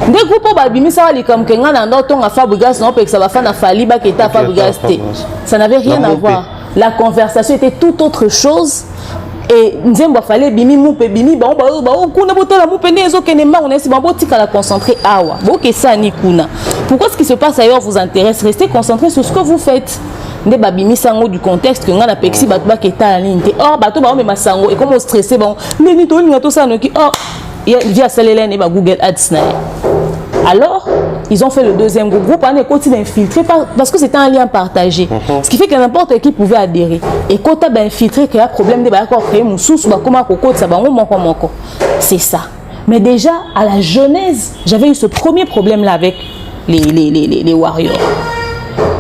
Des groupes babimisa wali comme que ngana ndoto nga Fabregas non parce que ça va faire na Fali ba keta Fabregas te. Ça n'avait rien à voir. La conversation était tout autre chose et nzembo fallait bimi mupe bimi ba kuna botala mupe nezo kenema on esi ba botika la concentrer awa. Boke ça ni kuna. Pourquoi ce qui se passe ailleurs vous intéresse? Restez concentré sur ce que vous faites. Nde babimisa ngo du contexte que ngana pexi ba keta la ligne te. Or bato ba me masango et comment stresser bon. Neni to linga to ça no ki oh via Salelen et Google Ads. Alors, ils ont fait le deuxième groupe. On est continué d'infiltrer parce que c'était un lien partagé. Ce qui fait que n'importe qui pouvait adhérer. Et quand tu as infiltré, qu'il y a un problème de créer mon sous, c'est ça. Mais déjà, à la genèse, j'avais eu ce premier problème-là avec les Warriors.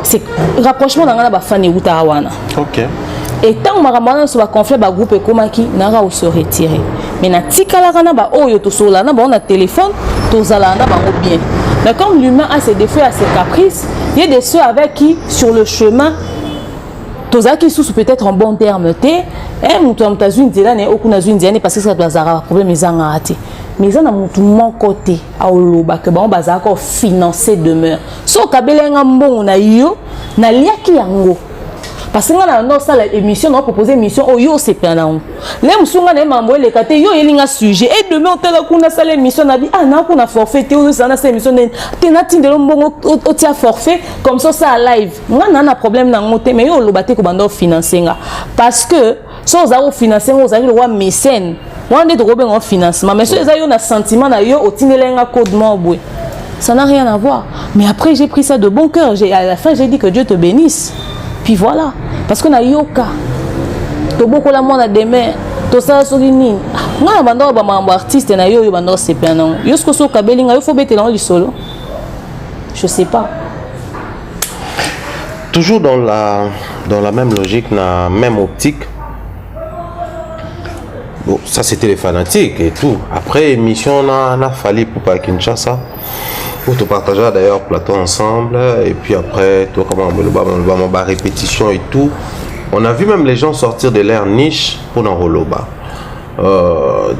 C'est rapprochement dans la fan et Utawana. OK. Et tant que je suis conflit avec le groupe Ekomaki, je se retirer. Mais na tikala kana ba oyo to sola na ba on a téléphone to zala na ba bien. Mais comme l'humain a ses défauts, a ses caprices, il y a des ceux avec qui sur le chemin to zaki sous peut-être en bon terme té mutu amtazu nzela ne okuna zu nzela parce que ça doit zara problème ezanga raté. Mais ça na mutu mon côté a oloba que ba on baza ko financer demeure. So kabelenga mbongo na yo na liaki yango. parce que ngana no sala émission on proposer émission o yo c'est pena on les musunga na mambo le kate yo elinga sujet et demain on tela kuna sala émission na bi ah na kuna forfait te o sana sa émission te na tindelo mbongo o tia forfait comme ça live ngana na problème na ngote mais yo lobate ko bando financer nga parce que so za o financer ngo za le wa mécène on est trop bien en financement mais so za yo na sentiment na yo o tindelenga code mobwe ça n'a rien à voir mais après j'ai pris ça de bon cœur à la fin j'ai dit que Dieu te bénisse. Puis voilà, parce qu'on a yoka. To beaucoup la monde a demain, to ça solini. Nga bando ba mambo artiste na yo bando c'est bien non. Yo ce que so kabelinga yo faut bete dans le solo. Je sais pas. Toujours dans la même logique, dans la même optique. Bon, ça c'était les fanatiques et tout. Après émission on a fallu pour pas Kinshasa. Pour te partager d'ailleurs plateau ensemble et puis après toi comment on va répétition et tout. On a vu même les gens sortir de leur niche pour dans Roloba.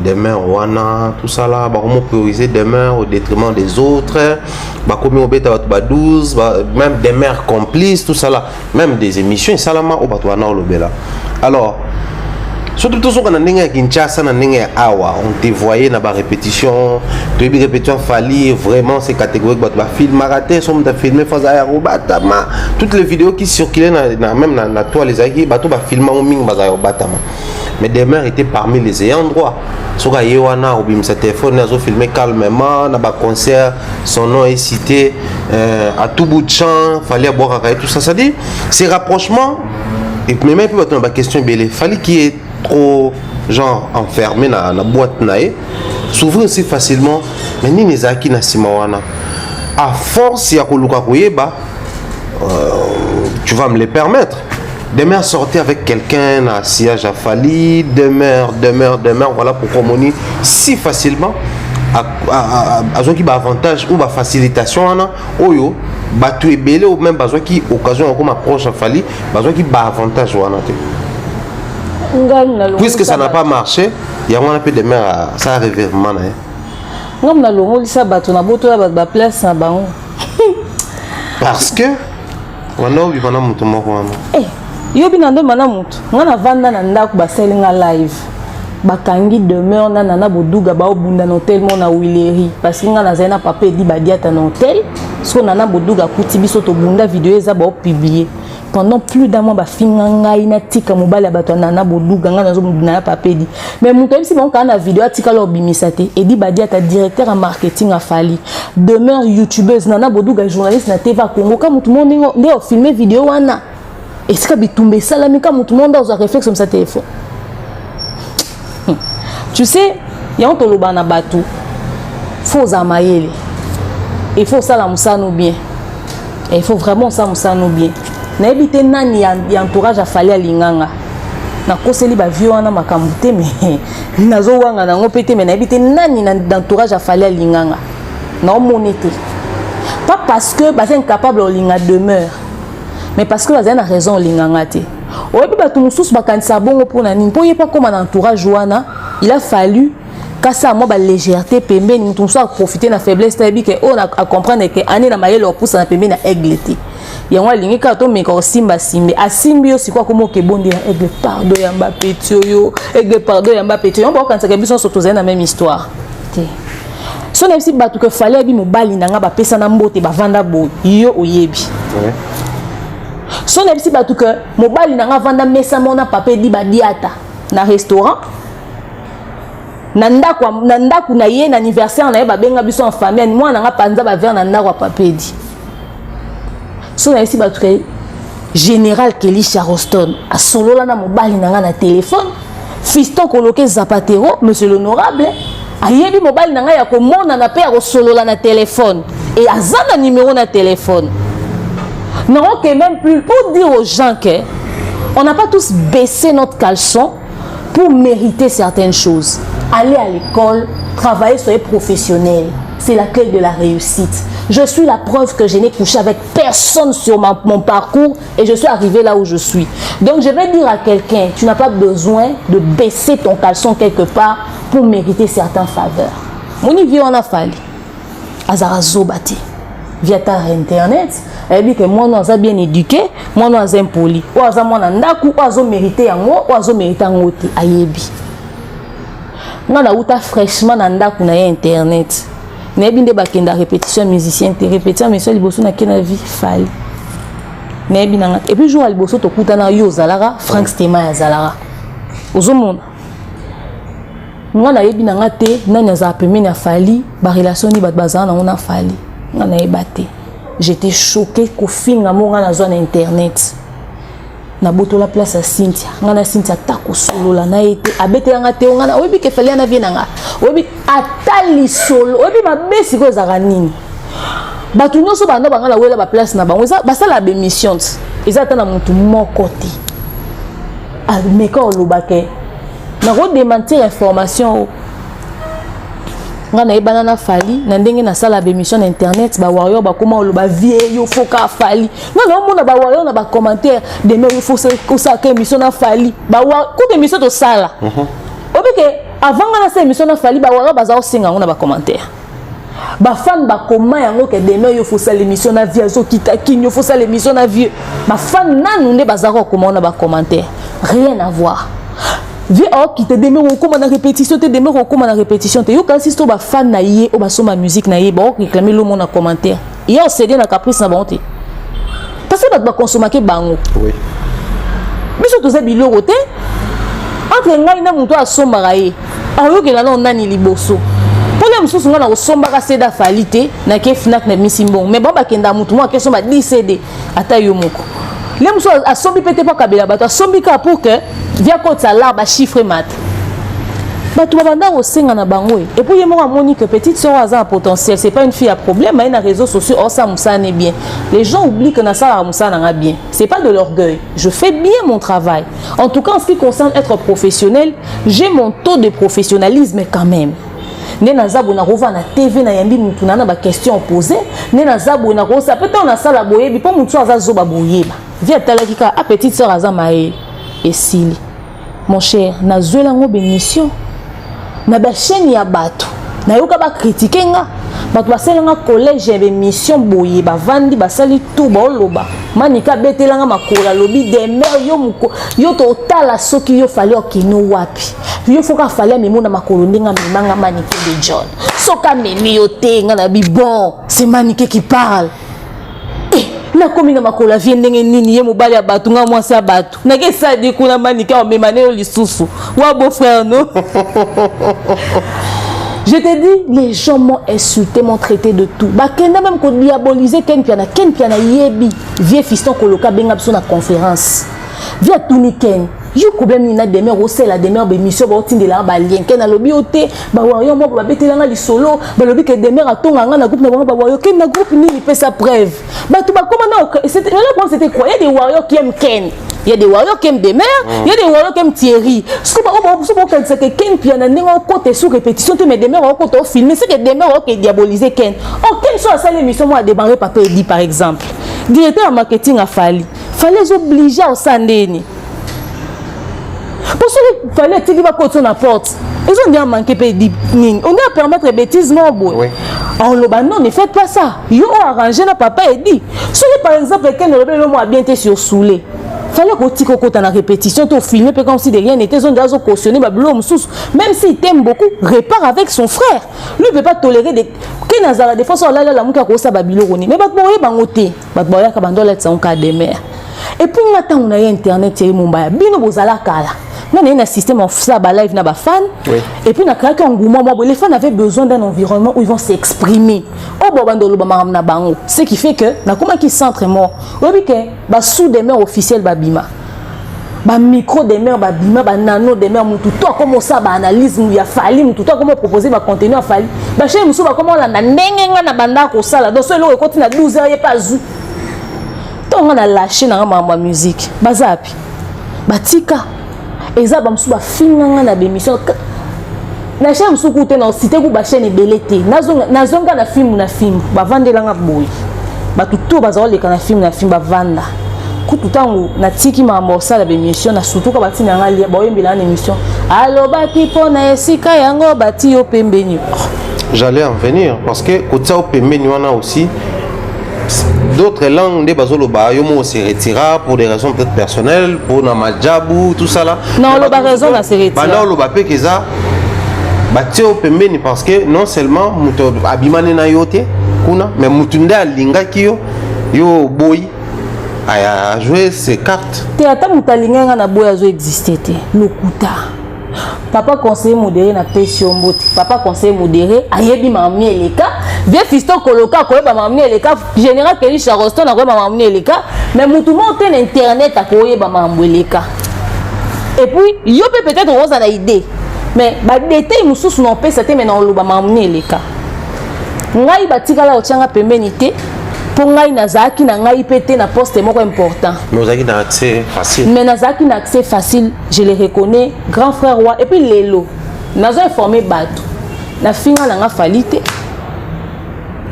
Demain Wana tout ça là bah comment prioriser demain au détriment des autres bah comme on bête à 12 même des mères complices tout ça là même des émissions salama au Batouana Olobela. Alors surtout tout ce qu'on a n'engagé Kinshasa na n'engagé Awa on te voyait na ba répétition tu as répétition fallait vraiment ces catégories bah film raté sont de filmer face à Batama toutes les vidéos qui circulaient même na toile les aïe bah tout bah filmer au ming bah Batama mais des mères étaient parmi les ayants droit sur la Yewana ou bien sa téléphone ils ont filmé calmement na ba concert son nom est cité à tout bout de champ fallait boire à tout ça ça dit ces rapprochements et même puis bah question belé fallait qu'il y ait trop genre enfermé dans la boîte naé s'ouvrir aussi facilement mais ni les acquis na simawana à force ya koluka koyeba tu vas me les permettre demain sortir avec quelqu'un à siège à Fali demeure voilà pourquoi on dit si facilement à qui ba avantage ou ba facilitation ana oyo ba tu es belé ou même besoin qui occasion comme approche à Fali besoin qui ba avantage wana te. Puisque ça n'a pas marché, il y a un peu de mer ça arrive vraiment. Non, on ça bateau na boto la place na baon. Parce que on a vu pendant mon tour eh, yo binando mana mutu. Ngana vanda na ndako ba selinga live. Bakangi demeure na nana boduga ba obunda na hôtel mona Wileri parce que ngana zena papa di ba diata na hôtel. So nana boduga kuti biso to bunda vidéo eza ba publier. Pendant plus d'un mois, finanga ina tika mobile bato nana boduga ngana zo na papedi mais mon même si mon kana vidéo tika lo bimisate et dit badia ta directeur en marketing a Fali demeure youtubeuse nana boduga journaliste na TV Congo comme tout le monde ndio filmer vidéo wana et c'est bitumbe salami comme tout le monde dans un réflexe comme ça téléphone tu sais y a on to loba na batu faut zamayele il faut ça la musano bien et il faut vraiment ça musano bien na ebité nani ya entourage a Fali alinganga na koseli ba vieux wana makamute mais nazo wanga na ngopete mais na ebité nani na entourage a Fali alinganga na monité pas parce que ba incapable o linga demeure mais parce que ba a raison linganga te oyebi ba tumususu ba kanisa bongo pona nini po yepa comme un entourage wana il a fallu kasa moi ba légèreté pembe ni tout ça profiter na faiblesse tabi que on a comprendre que année na maye leur pousse na pembe na aiglete yango alingi ka to meka osimba simbe asimbi yo sikwa komo ke bondi ya aigle pardon ya mbapeti yo aigle pardon ya mbapeti yo ba kanisa ke biso so tozana na même histoire te so na si batu que fallait bi mobali nanga ba pesa na mbote ba vanda bo yo oyebi so na si batu que mobali nanga vanda mesa mona papa di ba diata na restaurant nandaku na ye na anniversaire na ye ba benga biso en famille ni mwana nga panza ba ver na ndako papedi so na esi batuka général Kelly Charoston a solola na mobali nanga na téléphone fiston koloke Zapatero monsieur l'honorable ayebi mobali nanga ya komona na pe ya solola na téléphone et azana numéro na téléphone non ok même plus pour dire aux gens que on n'a pas tous baissé notre caleçon pour mériter certaines choses. Aller à l'école, travailler, soyez professionnel. C'est la clé de la réussite. Je suis la preuve que je n'ai couché avec personne sur mon parcours et je suis arrivé là où je suis. Donc je vais dire à quelqu'un, tu n'as pas besoin de baisser ton caleçon quelque part pour mériter certaines faveurs. Mon niveau en a fallu. Azara Zobati. Via ta internet, dit que moi nous a bien éduqué, moi nous a impoli. Ou aza moi ndaku, ou azo mérité yango, ou azo mérité ngote ayebi. Ngana uta fraîchement na ndaku na internet. Na yebi nde bakenda répétition musicien te répétition mais sur liboso na kena vie fali. Na yebi nanga et puis jour liboso to kutana yo zalara Frank Stema ya zalara. Ozomona. Ngana yebi nanga te nani aza pemene ya fali ba relation ni bat bazana na fali. Ngana yebate. J'étais choquée qu'au film na monga na zone internet. Na boto la place à Cynthia. Ngana Cynthia tako solo la na été abete nga te ngana oyebi ke fali na vie nanga. Oyebi atali solo. Oyebi ma besi ko za nini. Batu nyonso banda bangala wela ba place na bango. Ba sala ba mission. Eza ta na mutu moko te. Almeka olobake. Na ko démentir information. Ngana ebana na fali na ndenge na sala ba mission internet ba warrior ba comment oloba vie yo foka fali. Ngana omona ba warrior na ba commentaire de me faut ko sa ka émission na fali. Ba wa ko émission to sala. Obike avant ngana sa émission na fali ba warrior ba za osinga ngona ba commentaire. Ba fan ba comment yango ke de me yo faut sala émission na vie zo kita kinyo faut sala émission na vie. Ba fan nanu nde ba za ko comment na ba commentaire. Rien à voir. Vie qui te demeure au comme na répétition te demeure au comme na répétition te yo quand si to ba fan na yé o ba soma musique na yé ba réclamer le monde en commentaire il y a cédé na caprice na bonté parce que ba consommer ke bango oui mais surtout ça biloko te entre ngai na muto asomba ga yé ayo ke na nani liboso problème sous ngana osomba ka céda falite na ke fnak na misimbon mais ba kenda mutu mo ke somba 10 CD ata yo moko les muso asombi pété pas kabela bato asombi ka pour que via côté là ba chiffre mat bato babanda au senga na bango et puis yemo amoni que petite sœur a un potentiel c'est pas une fille à problème mais na réseaux sociaux oh ça musa n'est bien les gens oublient que na ça musa na bien c'est pas de l'orgueil je fais bien mon travail en tout cas en ce qui concerne être professionnel j'ai mon taux de professionnalisme quand même nena zabu na rova na TV na yambi mutu na ba question posée nena zabu na rosa peut-être on a ça la boyebi pour mutu aza zo ba boyeba via talakika a petite sœur aza maé et sili mon cher na zoela ngo bémission na ba chaîne ya bato na yoka ba critiquer nga bato ba selenga collège ya bémission boyeba vandi ba sali tout ba oloba manika betelanga makola lobi de mer yo muko yo to tala soki yo fallait okino wapi yo foka fallait memona makolo ndenga mimanga manike de John soka memi yo tenga na bi bon c'est manike qui parle na komi na makola vie ndenge nini ye mobali ya batu nga mwasi ya batu na ke sa di kuna manike o memane yo lisusu wa beau frère non. Je te dis, les gens m'ont insulté, m'ont traité de tout. Bah, kenda même qu'on diaboliser ken piana yebi. Vieux fiston koloka benga sur la conférence. Via tourni ken. Yo problème ni na demeure au sel la demeure be mission ba otinde la ba lien ken na lobi ote ba wayo mo ba betelanga li solo ba lobi ke demeure atonga nga na groupe na ba wayo ken na groupe ni fait sa preuve. Bah tout ba comment c'était là c'était quoi? Il y a des warriors qui aiment ken. Il y a des warriors qui aiment des mères, il y a des warriors qui aiment Thierry. Ce que c'est que Ken Piana n'est pas côté sous répétition, mais des mères au côté au film, c'est que des mères qui diabolisé Ken. Oh, Ken soit à cette émission, moi, à débarrer Papa Eddy, par exemple. Directeur en marketing à Fali. Fallait obliger au Sandéni. Pour ceux qui fallait que tu vas côté sur la porte. Ils ont dit à manquer Eddy. On doit permettre les bêtises, non, boy. En le non, ne faites pas ça. Ils ont arrangé na Papa Eddy. Ceux par exemple, Ken le mot a bien été sur Soulé. Fallait que tu aies la répétition, tu filmes comme si de rien n'était, ils ont cautionné même s'il t'aime beaucoup, répare avec son frère. Lui ne peut pas tolérer des qui n'a des fois sur la mouka ko sa babiloroni mais batboye bangote batboya ka bandola tsa onka de mer et puis ngata on a internet et mombaya bino bozala kala on a un système en ça ba live na ba fan et puis na kraka nguma moi les fans avaient besoin d'un environnement où ils vont s'exprimer oh bo bandolo ba maram na bango ce qui fait que na comment qui centre mort obi ke ba sous des mers officiels ba bima ba micro des mers ba bima ba nano des mers mutu to comment ça ba analyse mu ya fali mutu to comment proposer ba contenu à fali ba chez musu ba comment la na ndenge nga na banda ko sala donc ce lo continue à 12 heures et pas zu to nga na lâcher na ma musique bazapi batika eza ba musu ba finanga na bémission na chez musu ko te na cité ko ba chaîne belete nazonga na film ba vandelanga boy ba tout bazalo le kana film ba vanda tout temps na tiki ma morsa la émission na surtout ka bati na ngalia ba oyembela na émission allo baki pona esika yango bati yo pembeni. J'allais en venir parce que kotsa o pembeni wana aussi d'autres langues, des bazoloba, yomo se retira pour des raisons peut-être personnelles, pour namadjabou, tout ça là. Non, le raison là se retira. Bah non, le bapé que ça, bah tu au pembeni parce que non seulement muto abimane na yote, kuna, mais mutunde alinga kiyo, yo boy, a joué ses cartes. Théâtre mutalinga na boy a joué existé, lokuta. Papa conseiller modéré na pression mbote. Papa conseiller modéré ayebi mamni eleka. Vieux fiston koloka koyeba mamni eleka. Général Kelly Charoston na koyeba mamni eleka. Mais mutu monte na internet a koyeba mambo eleka. Et puis yo peut-être rose na idée. Mais ba détail mususu non pesa te mais na loba mamni eleka. Ngai batikala ochanga pembeni te. Pour ngai nazaki na ngai pété na poste moko important. Mais vous avez accès facile. Mais nazaki na accès facile, je le reconnais, grand frère roi et puis lelo. Nazo informé bato. Na finga na nga falite.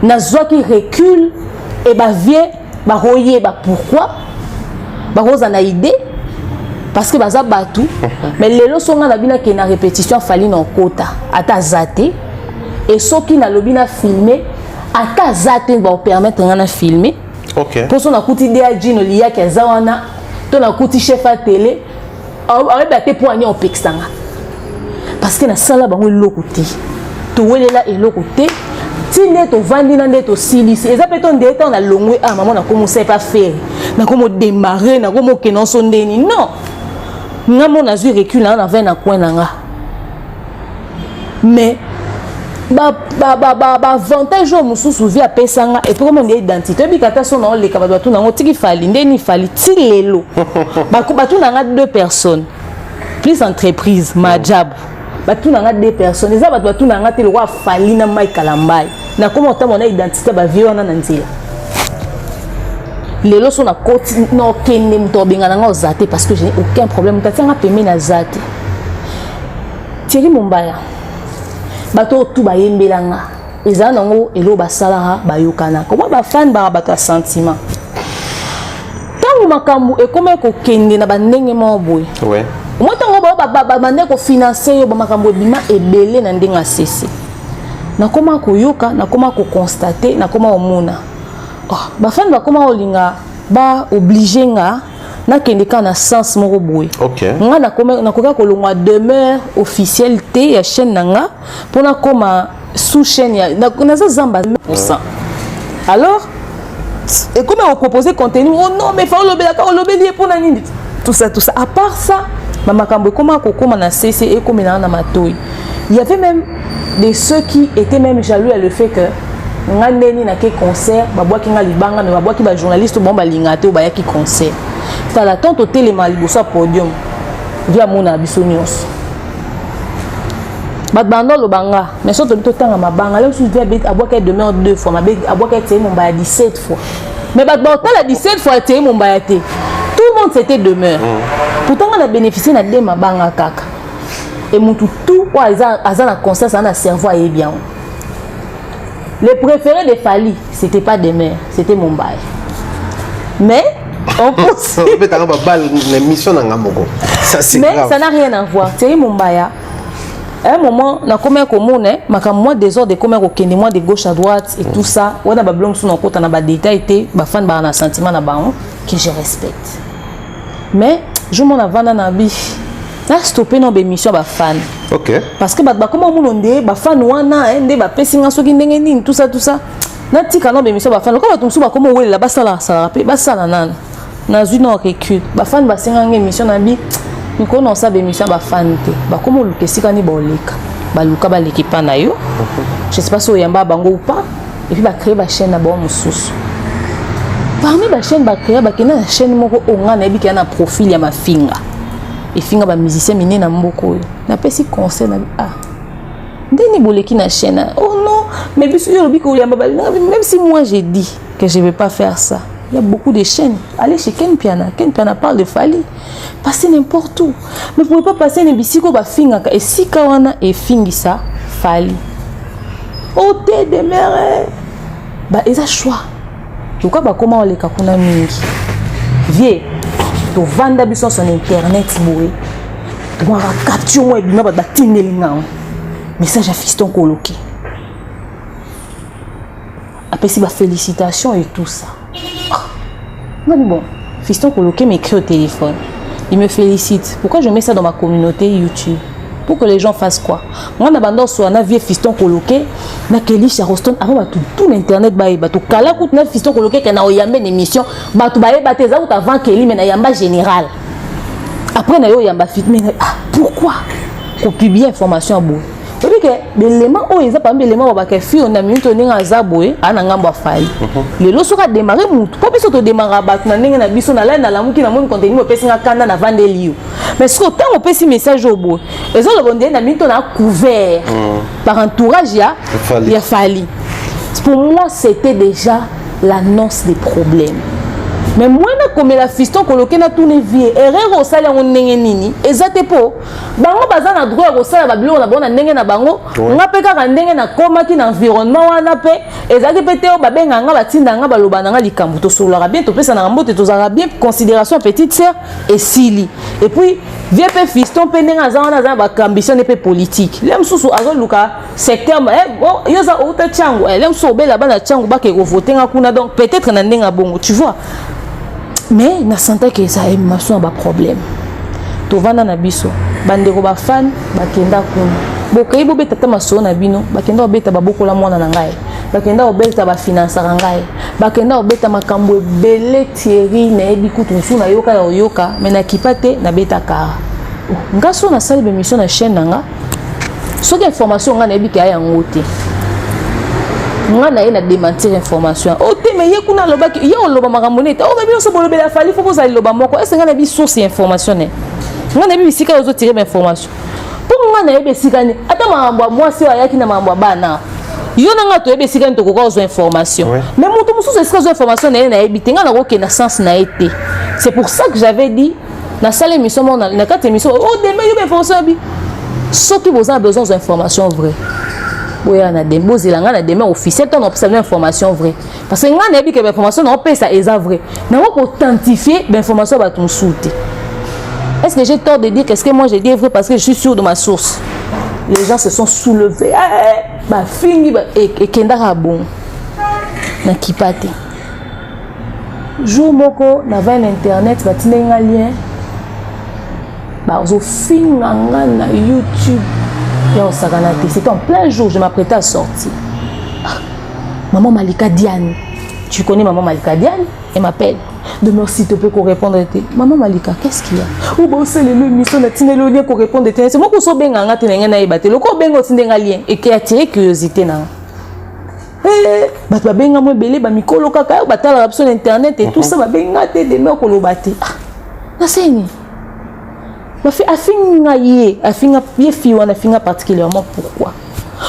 Nazo qui recule et ba vie ba royer ba pourquoi? Ba roza na idée parce que baza bato. Mais lelo songa na bina ke na répétition fali na kota ata zate et soki na lobina filmer ata zate va permettre de filmer. OK. Pour son akuti DAG no liya ke zawana, ton akuti chef à télé, a batté pour aller en pexanga. Parce que na sala bango lokoté. To welela e lokoté. Tine to vandi na ndeto silisi. Eza peton ndeta na longwe ah maman na commencé pas faire. Na comme démarrer, na comme ke non sondeni. Non. Nga mon azu recul na 20 na coin nga. Mais avantage au mususu via pesanga et pour mon identité bikata son on les kabado tout nango tiki fali ndeni fali tilelo batu nanga deux personnes plus entreprise majab batu nanga deux personnes eza batu nanga te le roi fali na mai kalambai na comment ta mon identité ba vie wana na nzela lelo so na koti no kende mto benga nanga ozate parce que je n'ai aucun problème tatanga pemé na zate Thierry Mumbaya bato tout ba yembelanga eza nango elo basala ba yokana comment ba fan ba bato sentiment tangu makambu e comme ko kende na bandenge mo boy ouais moi tango ba mande ko financer yo ba makambu bima ebele na ndenga cesse na koma ko yoka na koma ko constater na koma omona oh ba fan ba koma olinga ba obligé nga na kende kana sens moko boy. OK. Nga na koka ko longwa demeure officialité ya chaîne nanga pour na koma sous chaîne ya na za zamba 100%. Alors et comment on proposer contenu oh non mais faut lobela ka lobeli pour na nini tout ça à part ça mama kambo comment ko koma na CC et comme na matoi. Il y avait même de ceux qui étaient même jaloux à le fait que ngandeni na ke concert ba boaki nga libanga mais ba boaki ba journaliste bon ba lingate ou ba yaki concert. T'as la tante au téléma liboso podium via mona bisonios bat bando lo banga mais surtout to tanga mabanga là sous via bet aboka demain 2 fois ma bet aboka té mon ba 17 fois mais bat ba la 17 fois té mon ba té tout le monde c'était demeure pourtant on a bénéficié na des mabanga kaka et mon tout aza na concert ça na cerveau est bien le préféré de Fali c'était pas demeure c'était Mumbai mais on peut mais ça n'a rien à voir. Thierry Mumbaya, à un moment, on a comme un commun, moi des ordres de comme un moi de gauche à droite et tout ça. On a bablong sur nos côtes, on a des détails, des fan, on a sentiment que je respecte. Mais je m'en avance dans la vie. Là, stopper nos émissions, bah fan. OK. Parce que bah comment on dit, bah fan ouana, des bah pessing en soki ndengeni, tout ça. Na tika nos émissions, bah fan. Quand on souba comment on est là-bas ça rappelle, bah ça là nan. Na zui non recul ba fan ba senga émission na bi ni ko non sa ba émission ba fan te ba comme lu kesika ni boleka ba luka ba l'équipe na yo je sais pas si oyamba bango ou pas et puis ba créer ba chaîne na ba mususu parmi ba chaîne ba créer ba kena chaîne moko onga na bi kana profil ya mafinga et finga ba musicien miné na mboko na pesi concert na ndeni boleki na chaîne oh non mais biso yo biko oyamba ba même si moi j'ai dit que je vais pas faire ça. Il y a beaucoup de chaînes. Allez chez Ken Piana parle de Fali. Passez n'importe où. Mais vous ne pouvez pas passer un bisiko ba finga et si kawana et fingisa Fali. Oh t'es demeuré. Bah ils ont choix. Pourquoi bah comment on les kakuna mingi. Vieux. Tu vends biso sur internet bourré. Tu vas capturer moi et bima ba tinelinga. Message à fiston coloqué. après si félicitations et tout ça. Bon, fiston Coloqué m'écrit au téléphone. Il me félicite. Pourquoi je mets ça dans ma communauté YouTube? Pour que les gens fassent quoi? Moi, je suis un vieux fiston Coloqué. Je suis Charoston. Avant, tout l'internet, tout kala kout na fiston Coloqué qui a une émission. Tout avant Kelly, mais na général. Après, na yamba fit. Mais pourquoi? Pour publier information à bout. C'est que l'élément où ils ont pas mis l'élément où ils ont on a mis un à Zaboué à Nangamba Faye. Les lois sont démarrés moutou. Pas besoin de démarrer à na n'enga na biso na laine na la mouki na mon contenu au pesi na kanda na vendre liu. Mais ce que tant au pesi message au bout. Ils ont le bon na mis a couvert par entourage ya Fali. Pour moi c'était déjà l'annonce des problèmes. Mais moi, comme la fiston Coloqué na tout vie, erreur au salaire on n'engé nini, exacte po. Bango bazan na droit au salaire babilo na bon n'engé na bango. On a peka n'engé na koma ki na environnement wana pe. Exacte pété o babenga nga batinda nga baloba nga likambu to solara bien to pesa na mbote to zara bien considération petite sœur et sili. Et puis vieux pe fiston pe n'enga zana zana ba ambition pe politique. Lem susu azo luka secteur bon yoza outa chango. Lem so be la bana chango ba ke voter nga kuna donc peut-être na n'enga bongo, tu vois. Mais je sentais que ça a un problème. Tu vas dans biso, bandeko ba fan, bakenda kuna. Bokai bo beta maso na bino, bakenda obeta baboko la mwana na ngai. Bakenda obeta ba finance na ngai. Bakenda obeta makambo belé Thierry na ebi kutu nsu na yoka na oyoka, mais na kipate na beta kara. Ngaso na salle de mission na chaîne nga. Soki information nga na ebi ka ya ngote. Nga na ye na démentir information. O te me ye kuna loba ki ye o loba makamonete. O babi so bolobela fali faut que loba moko. Est-ce nga na bi source information ne? Nga na bi bisika ozo tirer information. Pour nga na ye besika ni ata mambo moi si wa yaki na mambo bana. Yo na nga to ye besika ni to ko ozo information. Mais moto mususu esika ozo information na ye na ebite nga na ko ke na sens na été. C'est pour ça que j'avais dit na salle émission na quatre émission o demain yo information bi. Ceux qui ont besoin d'informations vraies. Oui, on a des mots, il y a des mots officiels, on a observé l'information vraie. Parce que on a dit que l'information, on peut ça est vrai. Mais on peut authentifier l'information va ton soute. Est-ce que j'ai tort de dire qu'est-ce que moi j'ai dit est vrai parce que je suis sûr de ma source? Les gens se sont soulevés. Bah fini et kendara bon. Na kipate. Jour moko na va internet va tinenga lien. Bah zo finga na YouTube. C'était en plein jour, je m'apprêtais à sortir. Maman Malika Diane. Tu connais Maman Malika Diane? Elle m'appelle. Demain, s'il te plaît, qu'on réponde à tes. Maman Malika, qu'est-ce qu'il y a? Oh, bon, c'est le mission, le lien qu'on réponde à tes. C'est moi qui suis bien en train de battre. Le corps bien aussi d'un lien et qui a attiré curiosité. Bah, tu bien moi belé, bah, Mikolo Kaka, bah, t'as la sur internet et tout ça, bah, bien gâté des mecs qu'on le battait. Ah, c'est ni. Ma fille a fini particulièrement pourquoi?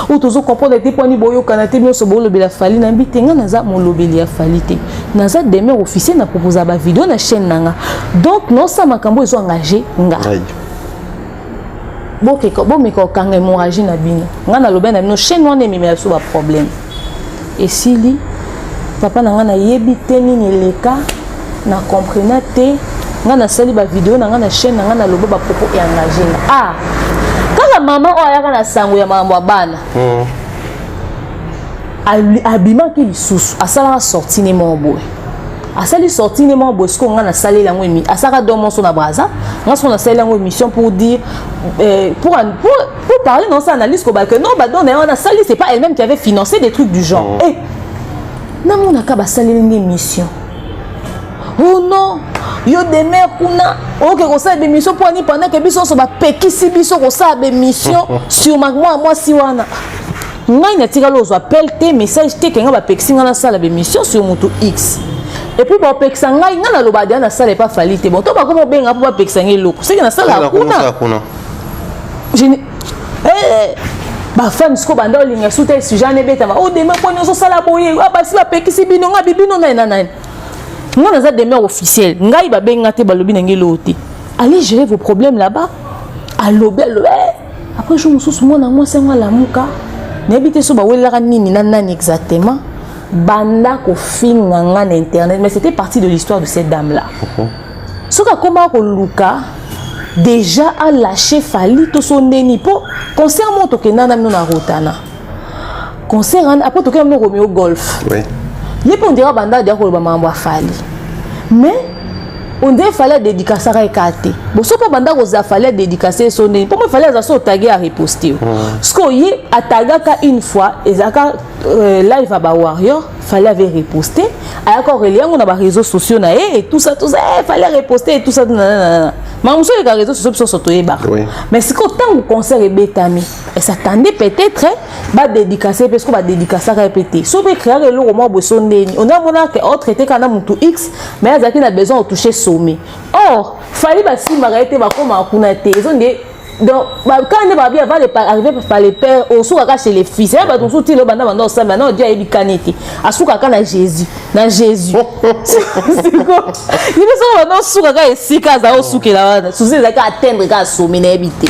Ou tu comprends des points de boyo canate bien ce bolo bela fali na bitenga naza mon lobeli ya falite naza demain officiel na proposer ba vidéo na chaîne nanga donc non ça makambo ils ont engagé nga bon mais quand hémorragie na bino nga na lobe na bino chaîne on est mais sur problème et si li papa nanga na yebi nini leka na comprendre te nga na sali ba vidéo na nga na chaîne na nga na lobo ba propos et engagé ah quand la maman oyaka na sango ya mambo bana abima ki lisusu asala sorti ne mombo asali sorti ne mombo ce qu'on nga na sali la ngwe asaka domo so na braza nga so na sali la ngwe mission pour dire pour parler dans sa analyse ko ba que non ba don na sali c'est pas elle-même qui avait financé des trucs du genre et na mona ka ba sali une mission. Oh non, yo demain kuna OK ko sa be mission pour ni pendant que biso so ba pekisi biso ko sa be mission sur moi si wana. Ngai na tika lo zo appel te message te kenga ba pekisi nga na sala be mission sur moto X. Et puis ba pekisa ngai nga na lo ba dia na sala pas falite. Bon to ba ko mo benga pour ba pekisa ngai loko. C'est que na sala kuna. Je ba fan sko banda olinga suta sujet ne beta ba o demain ko nyoso sala boye ba si ba pekisi bino nga bibino na. Nous avons des mails officiels. Nous allez gérer vos problèmes là-bas. Après, je me suis dit, moi, c'est moi la mouka. N'habitez pas exactement. Banda ko film na internet. Mais c'était partie de l'histoire de cette dame-là. Ce que comment Luka déjà a lâché Fali to son déni pour concernant to kenana no na rotana. concert après toke mo Romeo Golf. Oui. Il peut dire banda dia ko ba mambo afali. Mais on dirait fallait dédicacer à Ekate. Bon, ce que banda ko za fallait dédicacer sonné. Pour moi fallait ça taguer à reposter. Ce qu'on y a tagué une fois et ça live à Warrior fallait avait reposter. Alors relié on a ba réseaux sociaux na et tout ça fallait reposter et tout ça. Mais on sait les réseaux sociaux sont surtout bar. Mais c'est qu'au temps où concert est bétami et s'attendait peut-être ba dédicacer parce qu'on va dédicacer à répéter. Sauf que créer le roman sonné. On a mon que autre était quand on a X mais Azaki n'a besoin de toucher sommet. Or, fallait bah si Margaret va comme en kunate. Ils ont dit donc quand on va bien arriver par les pères au soukaka chez les fils. Et bah ton soutien le banda banda ça maintenant Dieu a dit canete. À soukaka na Jésus, na Jésus. C'est quoi? Il est ça maintenant soukaka et si kaza au souké là. Souci zaka atteindre ka sommet na habiter.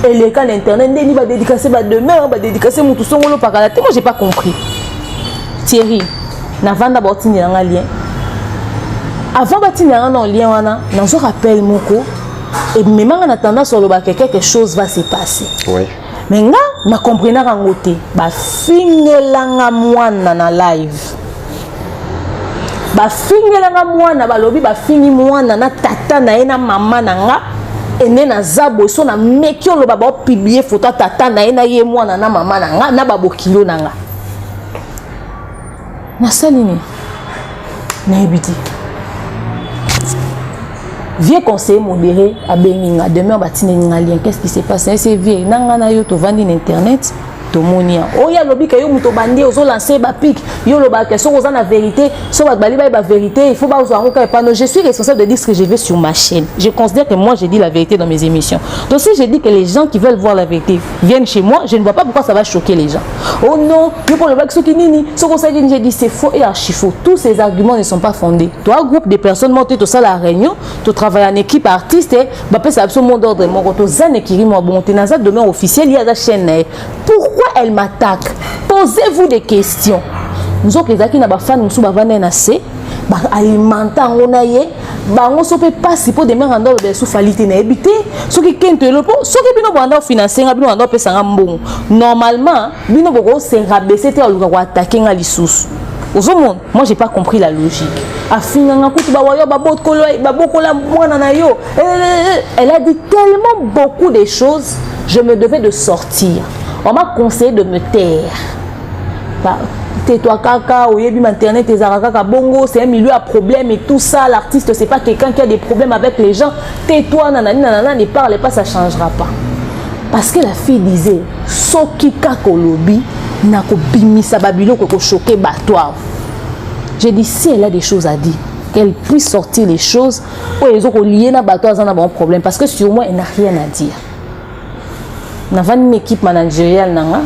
Et les cas l'internet ni va dédicacer ba demain va dédicacer mon tout son lo par la tête. Moi j'ai pas compris. Thierry, na vanda botini na lien. Avant bâtir un lien wana, dans ce rappel moko et même en attendant sur le bas que quelque chose va se passer. Oui. Mais nga ma comprenez en côté, ba fingelanga mwana na live. Ba fingelanga mwana ba lobi ba fingi mwana na tata na ena mama na nga ene na zabo so na mekio lo ba publier photo tata na ena ye mwana na mama na nga na ba bokilo na nga. Na salini. Na ebiti. Vieux conseiller modéré à Beninga, demain batine lien. Qu'est-ce qui s'est passé? C'est vieux. Nangana yo to vandi internet, to monia. Oh ya lobi que yo muto bandi ozo lancer ba pic. Yo loba que so oza na vérité, so ba bali ba vérité, il faut pas ozo angoka pano. Je suis responsable de dire ce que je veux sur ma chaîne. Je considère que moi je dis la vérité dans mes émissions. Donc si je dis que les gens qui veulent voir la vérité viennent chez moi, je ne vois pas pourquoi ça va choquer les gens. Oh non, yo pour le bac so kinini, so ko ça j'ai dit c'est faux et archi faux. Tous ces arguments ne sont pas fondés. Toi groupe de personnes monté tout ça la réunion, tu travailles en équipe artiste, bah peut ça absolument d'ordre mon retour zane qui rime bon tenaza demain officiel il y a la chaîne. Pourquoi elle m'attaque? Posez-vous des questions. Nous autres les qui na ba fan musu ba vana na se ba alimenta ngona ye ba ngo so peut pas si pour demain rendre le sous falité na habité so qui kente le po so qui bino banda financer nga bino banda pesa nga mbongo normalement bino boko se rabaisser te aluka ko attaquer nga lisusu. Au monde, moi j'ai pas compris la logique. Elle a dit tellement beaucoup de choses, je me devais de sortir. On m'a conseillé de me taire. Tais-toi kaka, oyebi internet, tes arakaka bongo, c'est un milieu à problème et tout ça. L'artiste c'est pas quelqu'un qui a des problèmes avec les gens. Tais-toi, nanani nanana, ne parle pas, ça changera pas. Parce que la fille disait, soki kako lobi, nako bimisa babilo ko choquer batwa. J'ai dit si elle a des choses à dire, qu'elle puisse sortir les choses ou les autres liés na batwa ça n'a pas de problème parce que sur moi elle n'a rien à dire. N'a pas une équipe managériale nanga.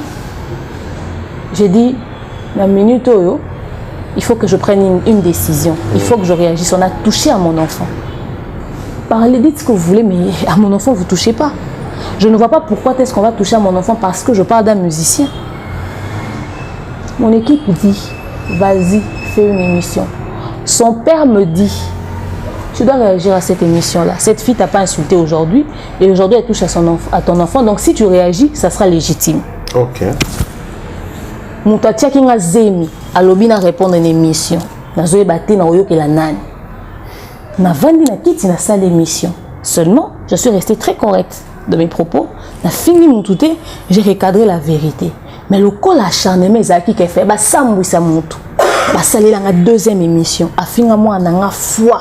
J'ai dit la minute oyo, il faut que je prenne une décision. Il faut que je réagisse. On a touché à mon enfant. Parlez, dites ce que vous voulez, mais à mon enfant vous touchez pas. Je ne vois pas pourquoi est-ce qu'on va toucher à mon enfant parce que je parle d'un musicien. Mon équipe dit, vas-y, fais une émission. Son père me dit, tu dois réagir à cette émission-là. Cette fille t'a pas insulté aujourd'hui et aujourd'hui elle touche à ton enfant. Donc si tu réagis, ça sera légitime. Ok. Moutatia kinga zemi, alobi na répondre à une émission. Na zoé baté na oyo ke la nani. Na vandi na kiti na salle d'émission. Seulement, je suis restée très correcte de mes propos. Na fini mon touté, j'ai recadré la vérité. Mais le col acharnement ezaki ke fait ba sambwisa mutu. Ba salela nga deuxième émission. Afinga moi na foi.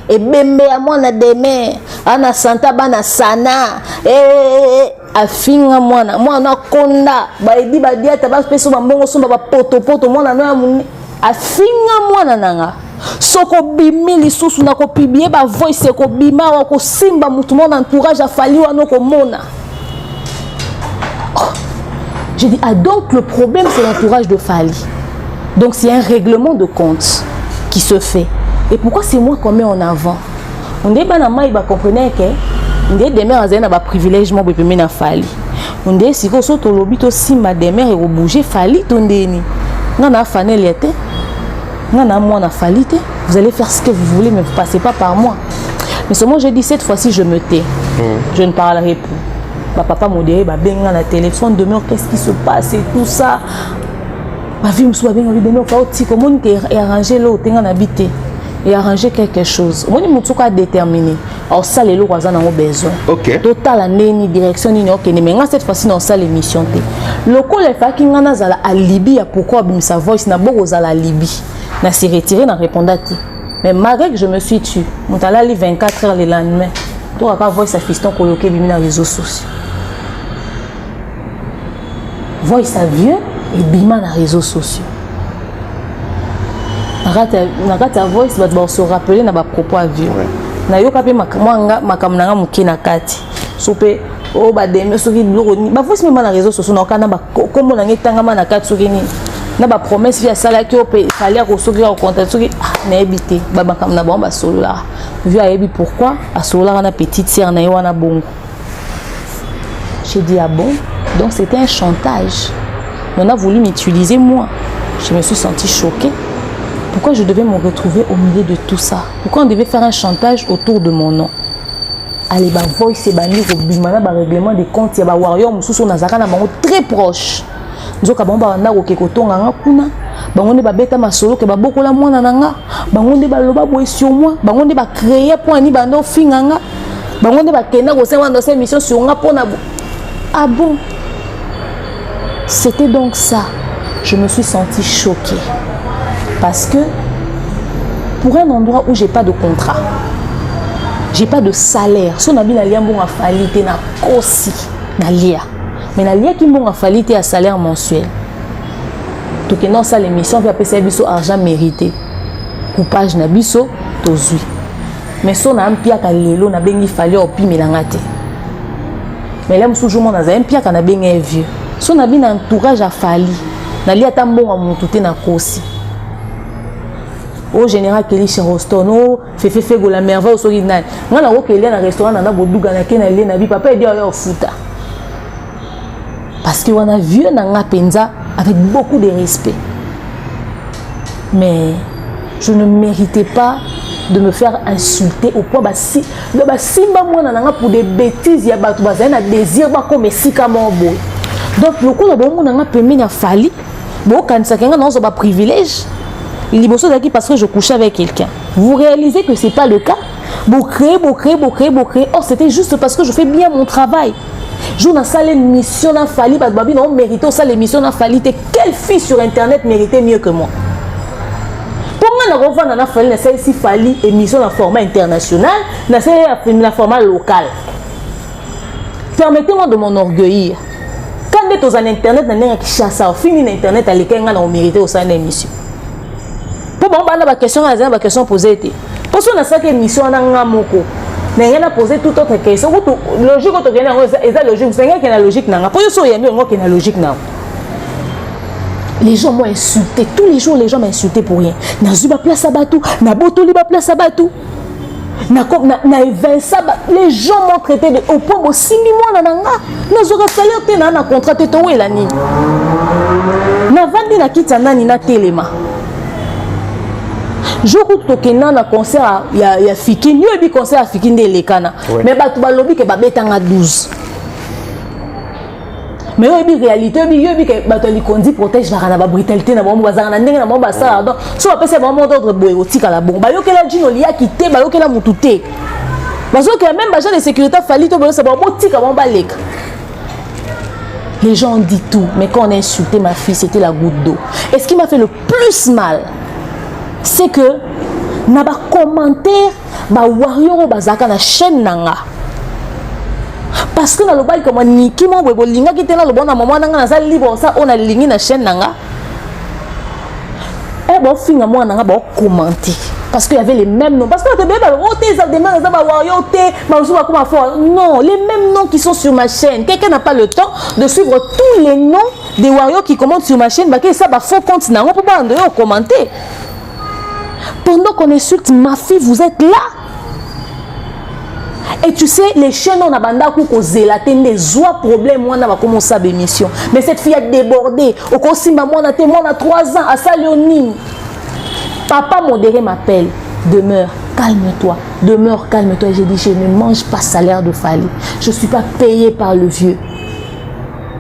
Et bembe à moi na demain. Ana santa bana sana. Afinga moi na konda. Ba edi ba diata ba peso ba mbongo somba ba poto moi na no afinga moi na nanga. Soko bimi lisusu na ko publier ba voice ko bima wa ko simba mutu mon entourage a fallu wana ko mona. J'ai dit, ah donc le problème c'est l'entourage de Fali. Donc c'est un règlement de compte qui se fait. Et pourquoi c'est moi qu'on met en avant? On dit, il va comprendre que on dit, des mères ont un privilège, moi, je peux Fali. On dit, si vous êtes au lobby, si ma mère est bougé, Fali, on dit, non, on fanel l'été. Non, moi, on a Fali. Vous allez faire ce que vous voulez, mais vous ne passez pas par moi. Mais seulement, je dis, cette fois-ci, je me tais. Je ne parlerai plus. Papa modéré, benga na téléphone, demain qu'est-ce qui se passe et tout ça. Ma vie me soit bien envie de nous faire aussi comment et arranger l'autre en habiter et arranger quelque chose. Moi ni mutuka déterminé. Alors ça les lois en ont besoin. OK. Total ni direction ni OK mais cette fois-ci dans ça l'émission té. Le col les fa ki ngana zala à Libye pourquoi bimisa voice na boko zala Libye. Na s'est retiré na répondre. Mais malgré que je me suis tué, mon tala li 24 heures le lendemain. Toi pas voice à fiston coloqué bimi na réseaux sociaux. Voice à vieux et bima na réseaux sociaux. Nakata voice va se rappeler na ba propos à vieux. Na yo kapé makamnanga mukina kati. Sope o ba deme soki biloko ni ba voice même na réseaux sociaux na kana ba kombo na ngetanga na kati soki ni na ba promesse via sala ki o pe fallait ko soki au contact soki na ebité ba makamna ba ba solola. Vu a ebi pourquoi a solola na petite sœur na yo na bongo. J'ai dit ah bon, donc c'était un chantage. On a voulu m'utiliser moi. Je me suis sentie choquée. Pourquoi je devais me retrouver au milieu de tout ça? Pourquoi on devait faire un chantage autour de mon nom? Allez, bah, voice et bani, bimana, bah, règlement des comptes, il y a warrior, moussou, nazaka, na bango, très proche. Nous avons bah, on kekoto, nganga, kuna, bah, on est bah, bêta, ma solo, que bah, beaucoup la moi, nanga, bah, on est bah, loba, boy, sur moi, bah, on est bah, créer, point, ni, bah, no, finganga, bah, on est bah, kena, au sein de cette mission, sur nga, pour na, ah bon? C'était donc ça. Je me suis sentie choquée. Parce que pour un endroit où j'ai pas de contrat, j'ai pas de salaire, si on a bien la bon à falité na kosi na lia, mais na lia qui bon à falité à salaire mensuel. Donc non ça l'émission va payer biso argent mérité, coupage na biso tozui. Mais si on a un pia ka lelo na bengi fallait au pi melangate. Mais là toujours mon na un pia ka na bengi vieux. Si on a bien entourage à fali, na lia tambon à montuté na kosi. Au général Kelly chez Rostono, fait go la merveille au Sorinal. Moi na Kelly na restaurant na boduga na kena na bi papa dit au futa. Parce que on a vu na penza avec beaucoup de respect. Mais je ne méritais pas de me faire insulter au point si simba moi na pour des bêtises ya batu ba na désir ba comme sika mo boy. Donc le coup de bon na permis na fali, bo kanisa kenga na zo ba privilège. Parce que je couchais avec quelqu'un. Vous réalisez que ce n'est pas le cas. Vous créez. Or, c'était juste parce que je fais bien mon travail. Je n'ai pas l'émission dans Fali, Babi, non, mérité ça l'émission dans Fali. Quelle fille sur Internet méritait mieux que moi? Pour moi, on a fallu si Fali émission dans format international, dans format local. Permettez-moi de m'enorgueillir. Quand vous êtes en Internet, vous avez chassé, fini Internet, vous avez mérité au sein de l'émission. Pour moi, la question posée était. Pour ça, on a cette émission, on a a posé toute autre question. Logique, c'est logique. C'est qui est logique. Pour ça, il y a mieux qui est logique. Les gens m'ont insulté. Tous les jours, les gens m'ont insulté pour rien. Na zuba place à Batou, na boto liba place à Batou. Les gens m'ont traité de au point où 6 mois nananga. Nous aurons fallu que na na contrat te towe la ni. Na vandi na kitana ni na telema. Jour où tu as un concert, il y a Fiki, il y a un concert à Fiki de Lekana. Mais tu as lobby que tu as 12. Mais il y a une réalité, il y a une conduite protège la brutalité, la brutalité, la brutalité. Si on appelle ça vraiment d'autres boérotiques à la bombe, il y a un djino qui a quitté, il y a un moutouté. Parce que même les gens de sécurité fallit, c'est bon, boutique à bombe. Les gens ont dit tout, mais quand on a insulté ma fille, c'était la goutte d'eau. Et ce qui m'a fait le plus mal, c'est que na ba commentaire ba warrior bazaka na chaîne nanga parce que na lo bali comme niki mo bo linga ki tena lo bona maman nanga na za libre ça on a lingi na chaîne nanga et bon finga moi nanga ba commenter parce qu'il y avait les mêmes noms parce que te beba roté ça demain ça ba warrior té ba so ba comment faire non les mêmes noms qui sont sur ma chaîne quelqu'un n'a pas le temps de suivre tous les noms des warriors qui commentent sur ma chaîne ba que ça ba faux compte nanga pour pas en commenter. Pendant qu'on insulte ma fille, vous êtes là. Et tu sais, les chaînes on a banda pour causer la tête des oies problèmes on a commencé à l'émission. Mais cette fille a débordé. Au conseil maman on a témoin à 3 ans à Salioning. Papa modéré m'appelle. Demeure, calme-toi. Demeure, calme-toi. J'ai dit je ne mange pas salaire de Fali. Je suis pas payé par le vieux.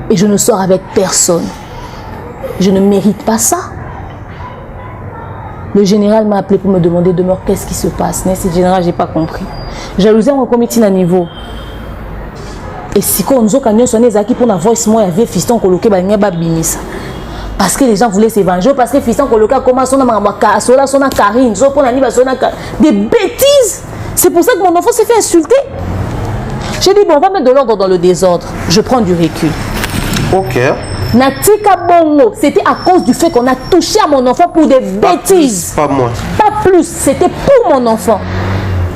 Et je ne sors avec personne. Je ne mérite pas ça. Le général m'a appelé pour me demander demeure qu'est-ce qui se passe. Mais ce général, je n'ai pas compris. Jalousie en comité à niveau. Et si on nous a dit pour la voice, moi, il y avait fiston coloqué, parce que les gens voulaient s'évanger, parce que fiston coloqué comment son Karine, des bêtises. C'est pour ça que mon enfant s'est fait insulter. J'ai dit, bon, on va mettre de l'ordre dans le désordre. Je prends du recul. Ok. Natika Bongo, c'était à cause du fait qu'on a touché à mon enfant pour des bêtises. Pas moi. Pas plus, c'était pour mon enfant.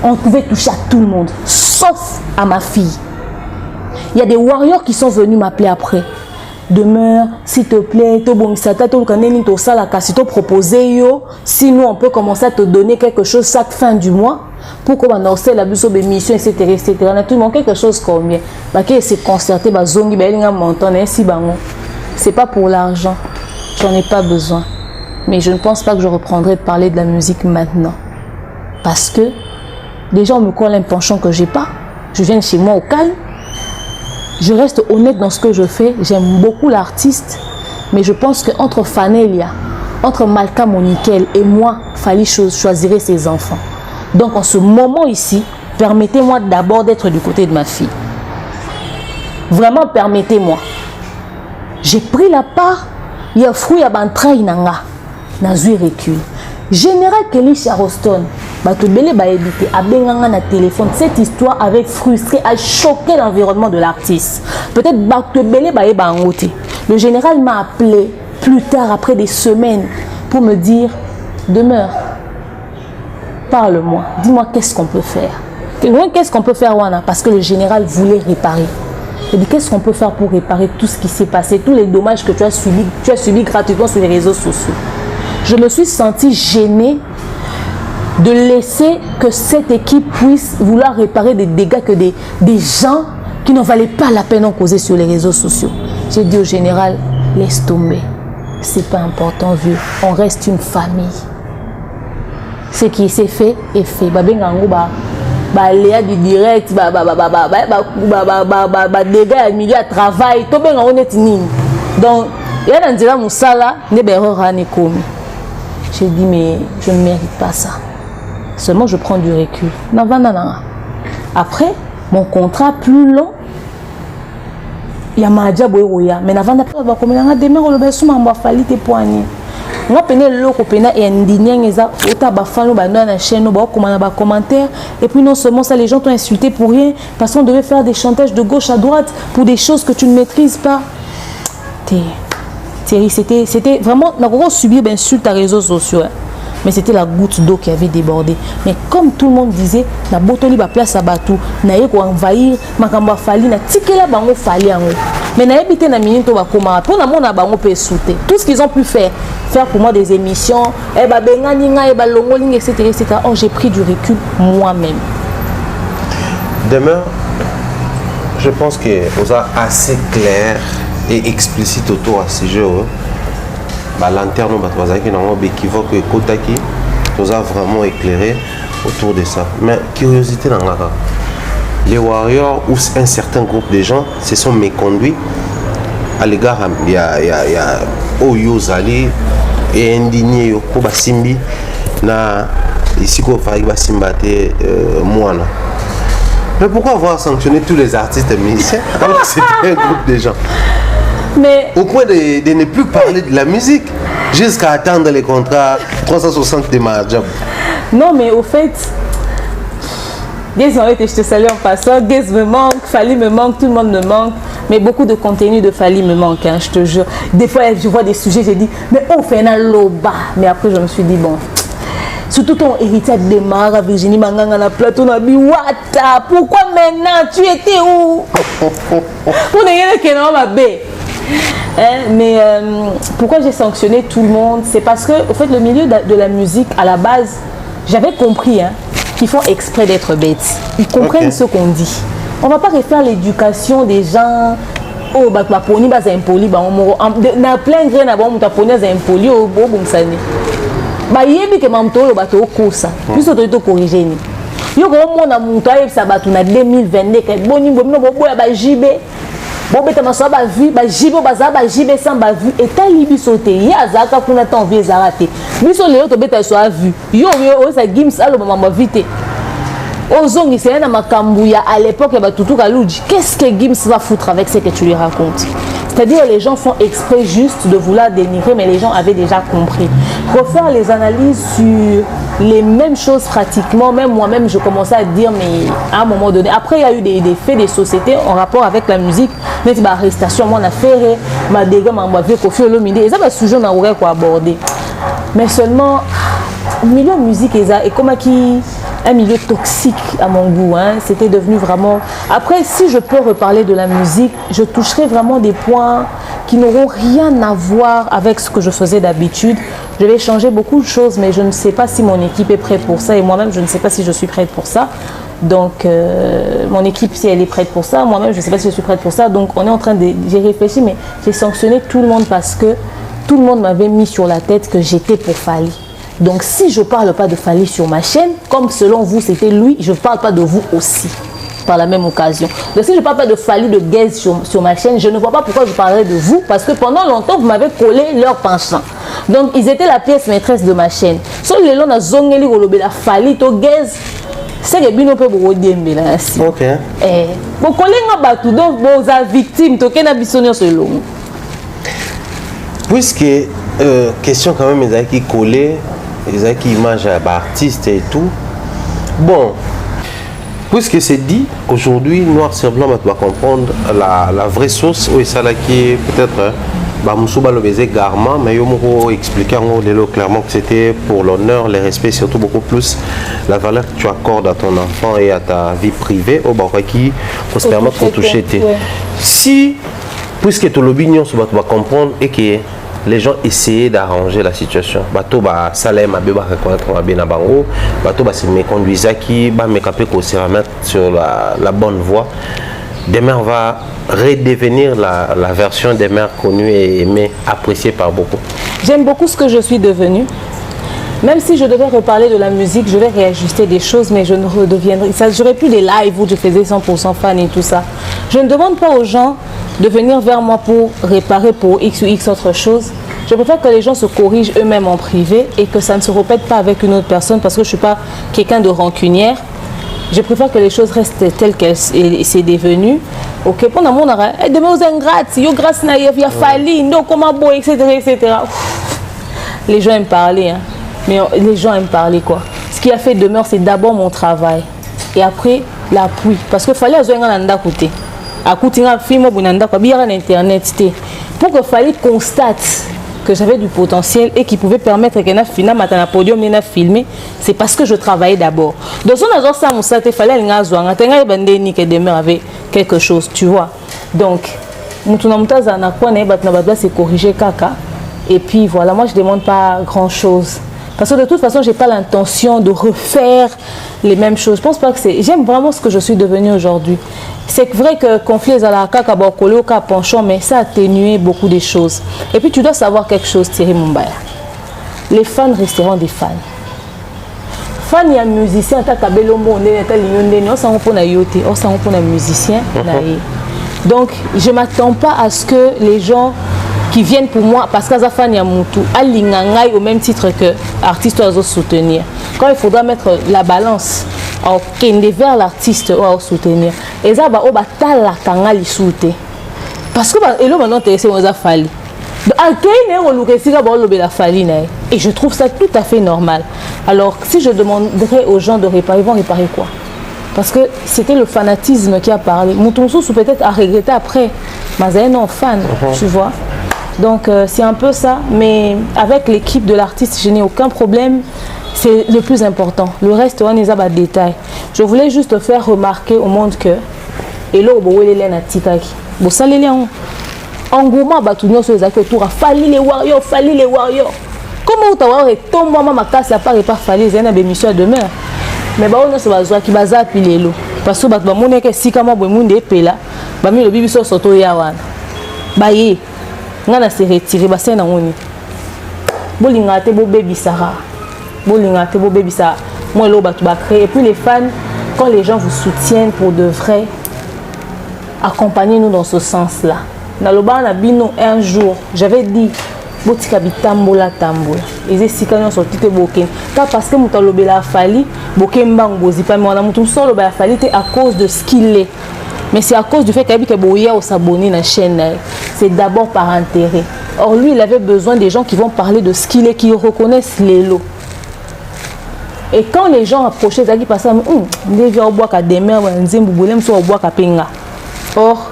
On pouvait toucher à tout le monde, sauf à ma fille. Il y a des warriors qui sont venus m'appeler après. Demeure, s'il te plaît, sinon on peut commencer à te donner quelque chose chaque fin du mois pour qu'on ait la émission, etc. etc. Naturellement, quelque chose combien. C'est concerté, c'est pas pour l'argent, j'en ai pas besoin. Mais je ne pense pas que je reprendrai de parler de la musique maintenant. Parce que les gens me collent un penchant que j'ai pas. Je viens de chez moi au calme. Je reste honnête dans ce que je fais. J'aime beaucoup l'artiste. Mais je pense qu'entre Fanelia, entre Malka Monikel et moi, Fally choisirait ses enfants. Donc en ce moment ici, permettez-moi d'abord d'être du côté de ma fille. Vraiment, permettez-moi. J'ai pris la part. Il y a fruit à bantraï nanga. Nazui recul. Général Kelly Charoston. Cette histoire avait frustré, a choqué l'environnement de l'artiste. Peut-être le général m'a appelé plus tard, après des semaines, pour me dire demeure, parle-moi, dis-moi qu'est-ce qu'on peut faire. Qu'est-ce qu'on peut faire, Wana? Parce que le général voulait réparer. Il dit qu'est-ce qu'on peut faire pour réparer tout ce qui s'est passé, tous les dommages que tu as subis gratuitement sur les réseaux sociaux. Je me suis sentie gênée de laisser que cette équipe puisse vouloir réparer des dégâts que des gens qui n'en valaient pas la peine ont causé sur les réseaux sociaux. J'ai dit au général, laisse tomber. C'est pas important, vieux. On reste une famille. Ce qui s'est fait est fait. Léa du direct, dégâts milieu à travail, tout bien on est nini. Donc, il y a un dira moussala, ne berora ne komi. J'ai dit mais je ne mérite pas ça. Seulement je prends du recul. Après, mon contrat plus long, il y a Madja Boeroya. Mais avant d'après, on va commencer demain on va sous ma Fally te poigner. Moi pena loko pena et indigné eza ota ba fano ba na chaîne ba comment ba commentaire et puis non seulement ça les gens t'ont insulté pour rien parce qu'on devait faire des chantages de gauche à droite pour des choses que tu ne maîtrises pas. Thierry, c'était vraiment n'a pas subi d'insultes à réseaux sociaux. Hein. Mais c'était la goutte d'eau qui avait débordé. Mais comme tout le monde disait, na botoli ba place à batou, na yeko envahir, makamba Fally na tikela bango Fally ango. Mais na habité na minute ba koma, pour na mona bango peut sauter. Tout ce qu'ils ont pu faire pour moi des émissions, etc. Oh, j'ai pris du recul moi-même. Demain, je pense que vous êtes assez clair et explicite autour à ce jeu. Lanterne, équivoque et Kotaki, vous a vraiment éclairé autour de ça. Mais curiosité dans la les warriors ou un certain groupe de gens se sont méconduits à l'égard il y a Oyozali et indigné pour Basimbi na ici qu'on fait Basimbate Moana. Mais pourquoi avoir sanctionné tous les artistes et musiciens alors que c'était un groupe de gens? Mais au point de ne plus parler de la musique jusqu'à attendre les contrats 360 de Mahajab. Non mais au fait, Gaze je te salue en passant, Gaze me manque, Fally me manque, tout le monde me manque. Mais beaucoup de contenu de Fally me manque, hein, je te jure. Des fois, je vois des sujets, j'ai dit, mais on fait un loba. Mais après, je me suis dit, bon, surtout ton héritier de Mara, Virginie Manganga, la plateau, on a dit, Wata, pourquoi maintenant tu étais où? On est que non, ma bé. Mais pourquoi j'ai sanctionné tout le monde? C'est parce que, au fait, le milieu de la musique, à la base, j'avais compris, hein, qu'ils font exprès d'être bêtes. Ils comprennent ce qu'on dit. On ne va pas refaire l'éducation des gens. Oh, bah, poni, bah, c'est impoli. Bah, on a plein de graines à bon, on poni, c'est impoli. Oh, bon, ça n'est. Bah, il y a que mamto, bah, tu as au cours ça. Plus on te corriger. Il y a un monde à monter, ça va, tu as 2022. Bon, il y a un JB. bon beta maso ba vu ba jibe baza ba jibe sans ba vu et ta libi sauté ya zaka kuna ta envie zarate biso leo to beta so a vu yo ça Gims alo mama vite ozongi c'est na makambu ya à l'époque ya batutu kaluji qu'est-ce que Gims va foutre avec ce que tu lui racontes? C'est-à-dire les gens font exprès juste de vouloir dénigrer, mais les gens avaient déjà compris. Refaire les analyses sur les mêmes choses pratiquement, même moi-même je commençais à dire, mais à un moment donné, après il y a eu des faits des sociétés en rapport avec la musique, mais ma arrestation, mon affaire, ma dégâts, ma vie, Kofi Olomide, et ça va sujet on aurait quoi aborder. Mais seulement, milieu musique et comme qui un milieu toxique à mon goût, hein. C'était devenu vraiment... Après, si je peux reparler de la musique, je toucherai vraiment des points qui n'auront rien à voir avec ce que je faisais d'habitude. Je vais changer beaucoup de choses, mais je ne sais pas si mon équipe est prête pour ça, et moi-même, je ne sais pas si je suis prête pour ça. Donc, mon équipe, si elle est prête pour ça, moi-même, je ne sais pas si je suis prête pour ça. Donc, on est en train de... J'ai réfléchi, mais j'ai sanctionné tout le monde parce que tout le monde m'avait mis sur la tête que j'étais pour Fally. Donc si je ne parle pas de Fally sur ma chaîne, comme selon vous c'était lui, je ne parle pas de vous aussi, par la même occasion. Donc si je ne parle pas de Fally, de Gaze sur ma chaîne, je ne vois pas pourquoi je parlerai de vous, parce que pendant longtemps, vous m'avez collé leur penchant. Donc ils étaient la pièce maîtresse de ma chaîne. Sauf que les gens zongeli golobé la Fally, to Gaze, c'est que bino pe bo diembe là. OK. Bon kolenga batu donc vos victimes to kena bisonio selon. Puisque question quand même qui collé les images d'artistes et tout. Bon, puisque c'est dit, aujourd'hui, Noir sur Blanc, tu vas comprendre la vraie source où ça là qui est peut-être Moussouba le baiser garment, mais il m'a expliqué clairement que c'était pour l'honneur, le respect, surtout beaucoup plus la valeur que tu accordes à ton enfant et à ta vie privée, au bar qui faut se permettre de toucher. Si, puisque tu l'opinion, tu vas comprendre et que les gens essayaient d'arranger la situation. Bato ba salaire ma beba reconnaître ma bien na bango, bato ba se me conduisa qui ba me capé ko se remettre sur la bonne voie. Demain on va redevenir la version des mères connues et aimée, appréciée par beaucoup. J'aime beaucoup ce que je suis devenue. Même si je devais reparler de la musique, je vais réajuster des choses, mais je ne redeviendrai... J'aurais plus des lives où je faisais 100% fan et tout ça. Je ne demande pas aux gens de venir vers moi pour réparer pour X ou X autre chose. Je préfère que les gens se corrigent eux-mêmes en privé et que ça ne se répète pas avec une autre personne parce que je ne suis pas quelqu'un de rancunière. Je préfère que les choses restent telles qu'elles c'est devenu. Ok, pendant mon arrêt, demain aux ingrates, yo grâce naïf, il y a Fally, non comment beau, etc., etc. Les gens aiment parler, hein. Mais les gens aiment parler quoi. Ce qui a fait demeure, c'est d'abord mon travail et après l'appui. Parce que Fally a besoin d'un côté. À côté d'un film, internet, pour que Fally constate que j'avais du potentiel et qui pouvait permettre que na film matana podium na filmer, c'est parce que je travaillais d'abord. Donc son azor ça musa te fallait ngazwa ngatenga bandeni que demeure avec quelque chose, tu vois. Donc mutuna mutaza na kwa na batna batla c'est corriger kaka et puis voilà, moi je demande pas grand-chose. Parce que de toute façon, je n'ai pas l'intention de refaire les mêmes choses. Je pense pas que c'est... J'aime vraiment ce que je suis devenue aujourd'hui. C'est vrai que conflit à la caca, penchant, mais ça a atténué beaucoup de choses. Et puis tu dois savoir quelque chose, Thierry Mumbaya. Les fans resteront des fans. Fans, il y a un musicien, il y a un musicien. Donc, je ne m'attends pas à ce que les gens qui viennent pour moi parce que Zafan Yamutu alingangai au même titre que artiste oiseau soutenir. Quand il faudra mettre la balance au kende vers l'artiste ou soutenir. Et ça va au batala kangali souté. Parce que elo maintenant intéressé aux Fally. Et je trouve ça tout à fait normal. Alors si je demanderais aux gens de réparer, ils vont réparer quoi? Parce que c'était le fanatisme qui a parlé. Moutonso peut-être a regretté après. Mais c'est un fan, tu vois. Donc c'est un peu ça, mais avec l'équipe de l'artiste, je n'ai aucun problème. C'est le plus important. Le reste, on est à détail. Je voulais juste faire remarquer au monde que et là, on va aller à Tikaki. Bon, ça les liens. En gros, on va tout dire sur les actes autour. Fally les warriors, Fally les warriors. Comment tu vas tomber maman ma casse à part et pas Fally, c'est une émission de demain. Mais bah on se va jouer qui va zappiler l'eau. Parce que bah mon est que si comme moi bon monde est là, bah mi le bibi so soto yawan. Bah yé. Ngana se retirer ba c'est na ngoni bolinga te bo baby Sarah bolinga te bo baby Sarah moi lo ba tu ba créer et puis les fans quand les gens vous soutiennent pour de vrai accompagnez-nous dans ce sens-là. Dans le bar, un jour, j'avais dit, botika bitambola tambola. Et c'est si quand on sortit te boken. Car parce que mouta lobela fali, boken bang bozi pas mais on a moutou sort lobela fali à cause de ce qu'il est. Mais c'est à cause du fait qu'il y a boya au s'abonner dans la chaîne. C'est d'abord par intérêt. Or lui, il avait besoin des gens qui vont parler de ce qu'il est, qui reconnaissent les lots. Et quand les gens approchaient, ils passaient, or,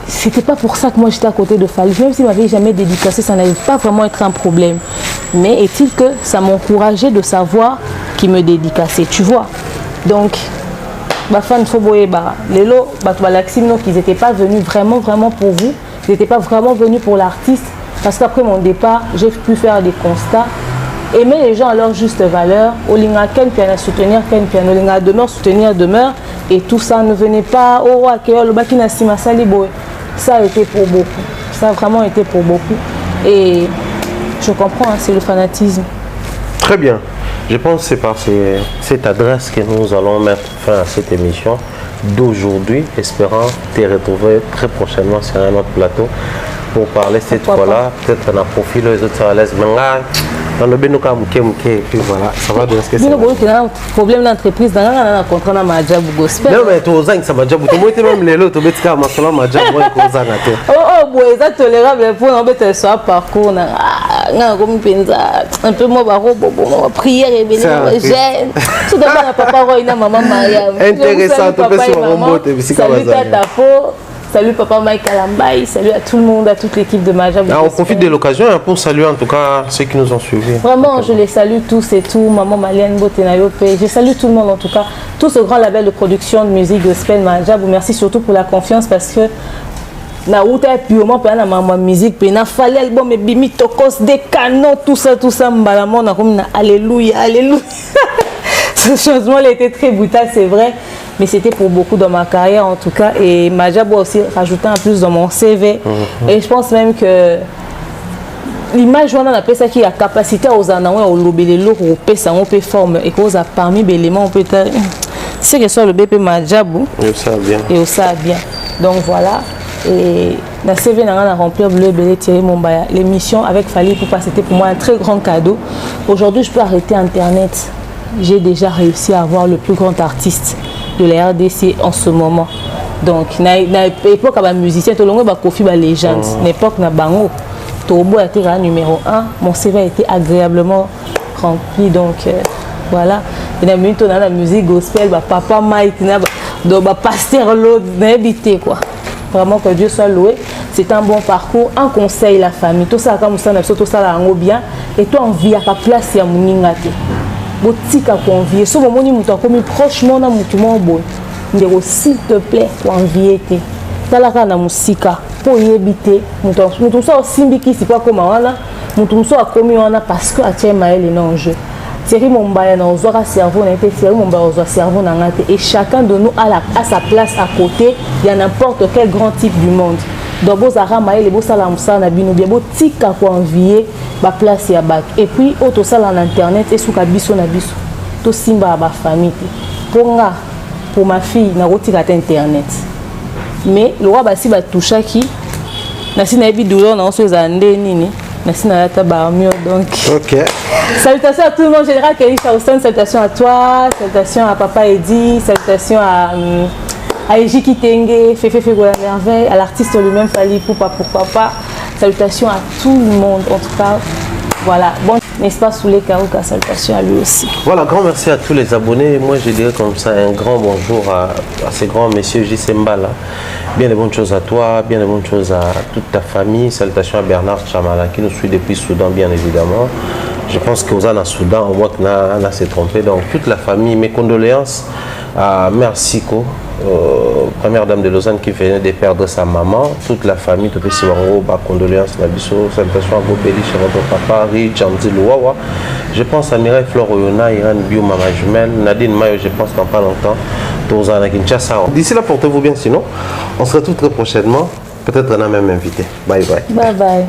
c'était pas pour ça que moi j'étais à côté de Fali. Même s'il m'avait jamais dédicacé, ça n'allait pas vraiment être un problème. Mais est-il que ça m'encourageait de savoir qu'il me dédicaçait, tu vois. Donc, les lots, qu'ils n'étaient pas venus vraiment pour vous, ils n'étaient pas vraiment venus pour l'artiste, parce qu'après mon départ, j'ai pu faire des constats. Aimer les gens à leur juste valeur, Olinga Ken Piana soutenir Ken Piana, Olinga demeure soutenir demeure, et tout ça ne venait pas au Akeo, le Bakina Sima Saliboy. Ça a été pour beaucoup, ça a vraiment été pour beaucoup. Et je comprends, hein, c'est le fanatisme. Très bien. Je pense que c'est par cette adresse que nous allons mettre fin à cette émission d'aujourd'hui, espérant te retrouver très prochainement sur un autre plateau pour parler cette fois-là. Peut-être qu'on a profil les autres à l'aise. Dans le Benouka Mouké, et puis voilà, ça va donner ce que c'est. Il y a un problème d'entreprise, dans un contrat dans ma job gospel. Non, mais tu as ça m'a job. Tu as même les lots, tu as dit que ma sola ma job, moi, je suis oh, bon, c'est tolérable pour un peu soit parcours. Un peu moi, prière et gêne. Tout d'abord, papa, maman, Maria. Intéressant, tu peux sur un robot, salut ta peau. Salut papa Mike Alambaï, salut à tout le monde, à toute l'équipe de Majab. On profite de l'occasion pour saluer en tout cas ceux qui nous ont suivis. Vraiment, je les salue tous et tout, maman Maliane Botenayope. Je salue tout le monde en tout cas, tout ce grand label de production de musique gospel Majab. Merci surtout pour la confiance parce que na route est purement pour la maman musique, puis na fallait album et bimi tokos des canons, tout ça mbalamon na comme na alléluia. Ce changement a été très brutal, c'est vrai. Mais c'était pour beaucoup dans ma carrière en tout cas. Et Majab a aussi rajouté un plus dans mon CV. Et je pense même que l'image, on a appelé ça qui a capacité aux anaoués, au lobby, l'eau, au pesa, on peut forme. Et qu'on a parmi les éléments, on peut être. C'est que soit le BP Majab. Et ça bien. Et ça bien. Donc voilà. Et la CV n'a rempli le belé Thierry Mombaya. L'émission avec Fali Poupa, c'était pour moi un très grand cadeau. Aujourd'hui, je peux arrêter Internet. J'ai déjà réussi à avoir le plus grand artiste de la RDC en ce moment. Donc, à l'époque, les musiciens, tout le monde a confié la légende. À l'époque, Bango, Tobo a été numéro 1. Mon CV a été agréablement rempli. Donc, voilà. Et dans la musique gospel, papa Mike, pasteur l'autre, n'habité quoi. Vraiment que Dieu soit loué. C'est un bon parcours. Un conseil, la famille. Tout ça, comme ça, tout ça, là, bien. Et toi, on vit à ta place, il y a mon ingate. Botika convier so momoni mutu akomi prochement na mutu mo boy ndeko s'il te plaît convier te talaka na musika po yebite mutu so simbiki si pas comme wana mutu so akomi wana parce que atie maele na enjeu Thierry Mombaya na ozwaka cerveau na été Thierry Mombaya ozwa cerveau na ngate et chacun de nous a sa place à côté il y a n'importe quel grand type du monde. Donc bozara maele bosala musala na bino bien botika convier ba place ya bac et puis auto sala en internet et suka biso na biso to simba ba famille pour ma fille na rotika internet mais le roi basi ba touchaki na sina ebi douleur na so zande nini na sina ta ba mieux donc OK. Salutations à tout le monde général Kelly Charleston, salutations à toi, salutations à papa Eddy, salutations à Eji Kitenge, Fefe Gola Merveille, à l'artiste lui-même Fali Poupa pourquoi pas. Salutations à tout le monde, en tout cas, voilà. Bon, n'est-ce pas, Soulé Kaouka, salutations à lui aussi. Voilà, grand merci à tous les abonnés. Moi, je dirais comme ça un grand bonjour à ces grands messieurs J.C. Mbala. Bien de bonnes choses à toi, bien de bonnes choses à toute ta famille. Salutations à Bernard Chamala qui nous suit depuis Soudan, bien évidemment. Je pense qu'aux ans à Soudan, au moins qu'on a s'est trompé. Donc, toute la famille, mes condoléances à Mère Siko, première dame de Lausanne qui venait de perdre sa maman, toute la famille, tout petit condoléances, salutations à Gobeli chez votre papa, Rich, Jamzi Louawa. Je pense à Mireille Flore Oyona, Irène Bio, Mama Jumelle, Nadine Mayo, je pense dans pas longtemps, Tozana Kinshasa. D'ici là, portez-vous bien, sinon, on se retrouve très prochainement. Peut-être on a même invité. Bye bye. Bye bye.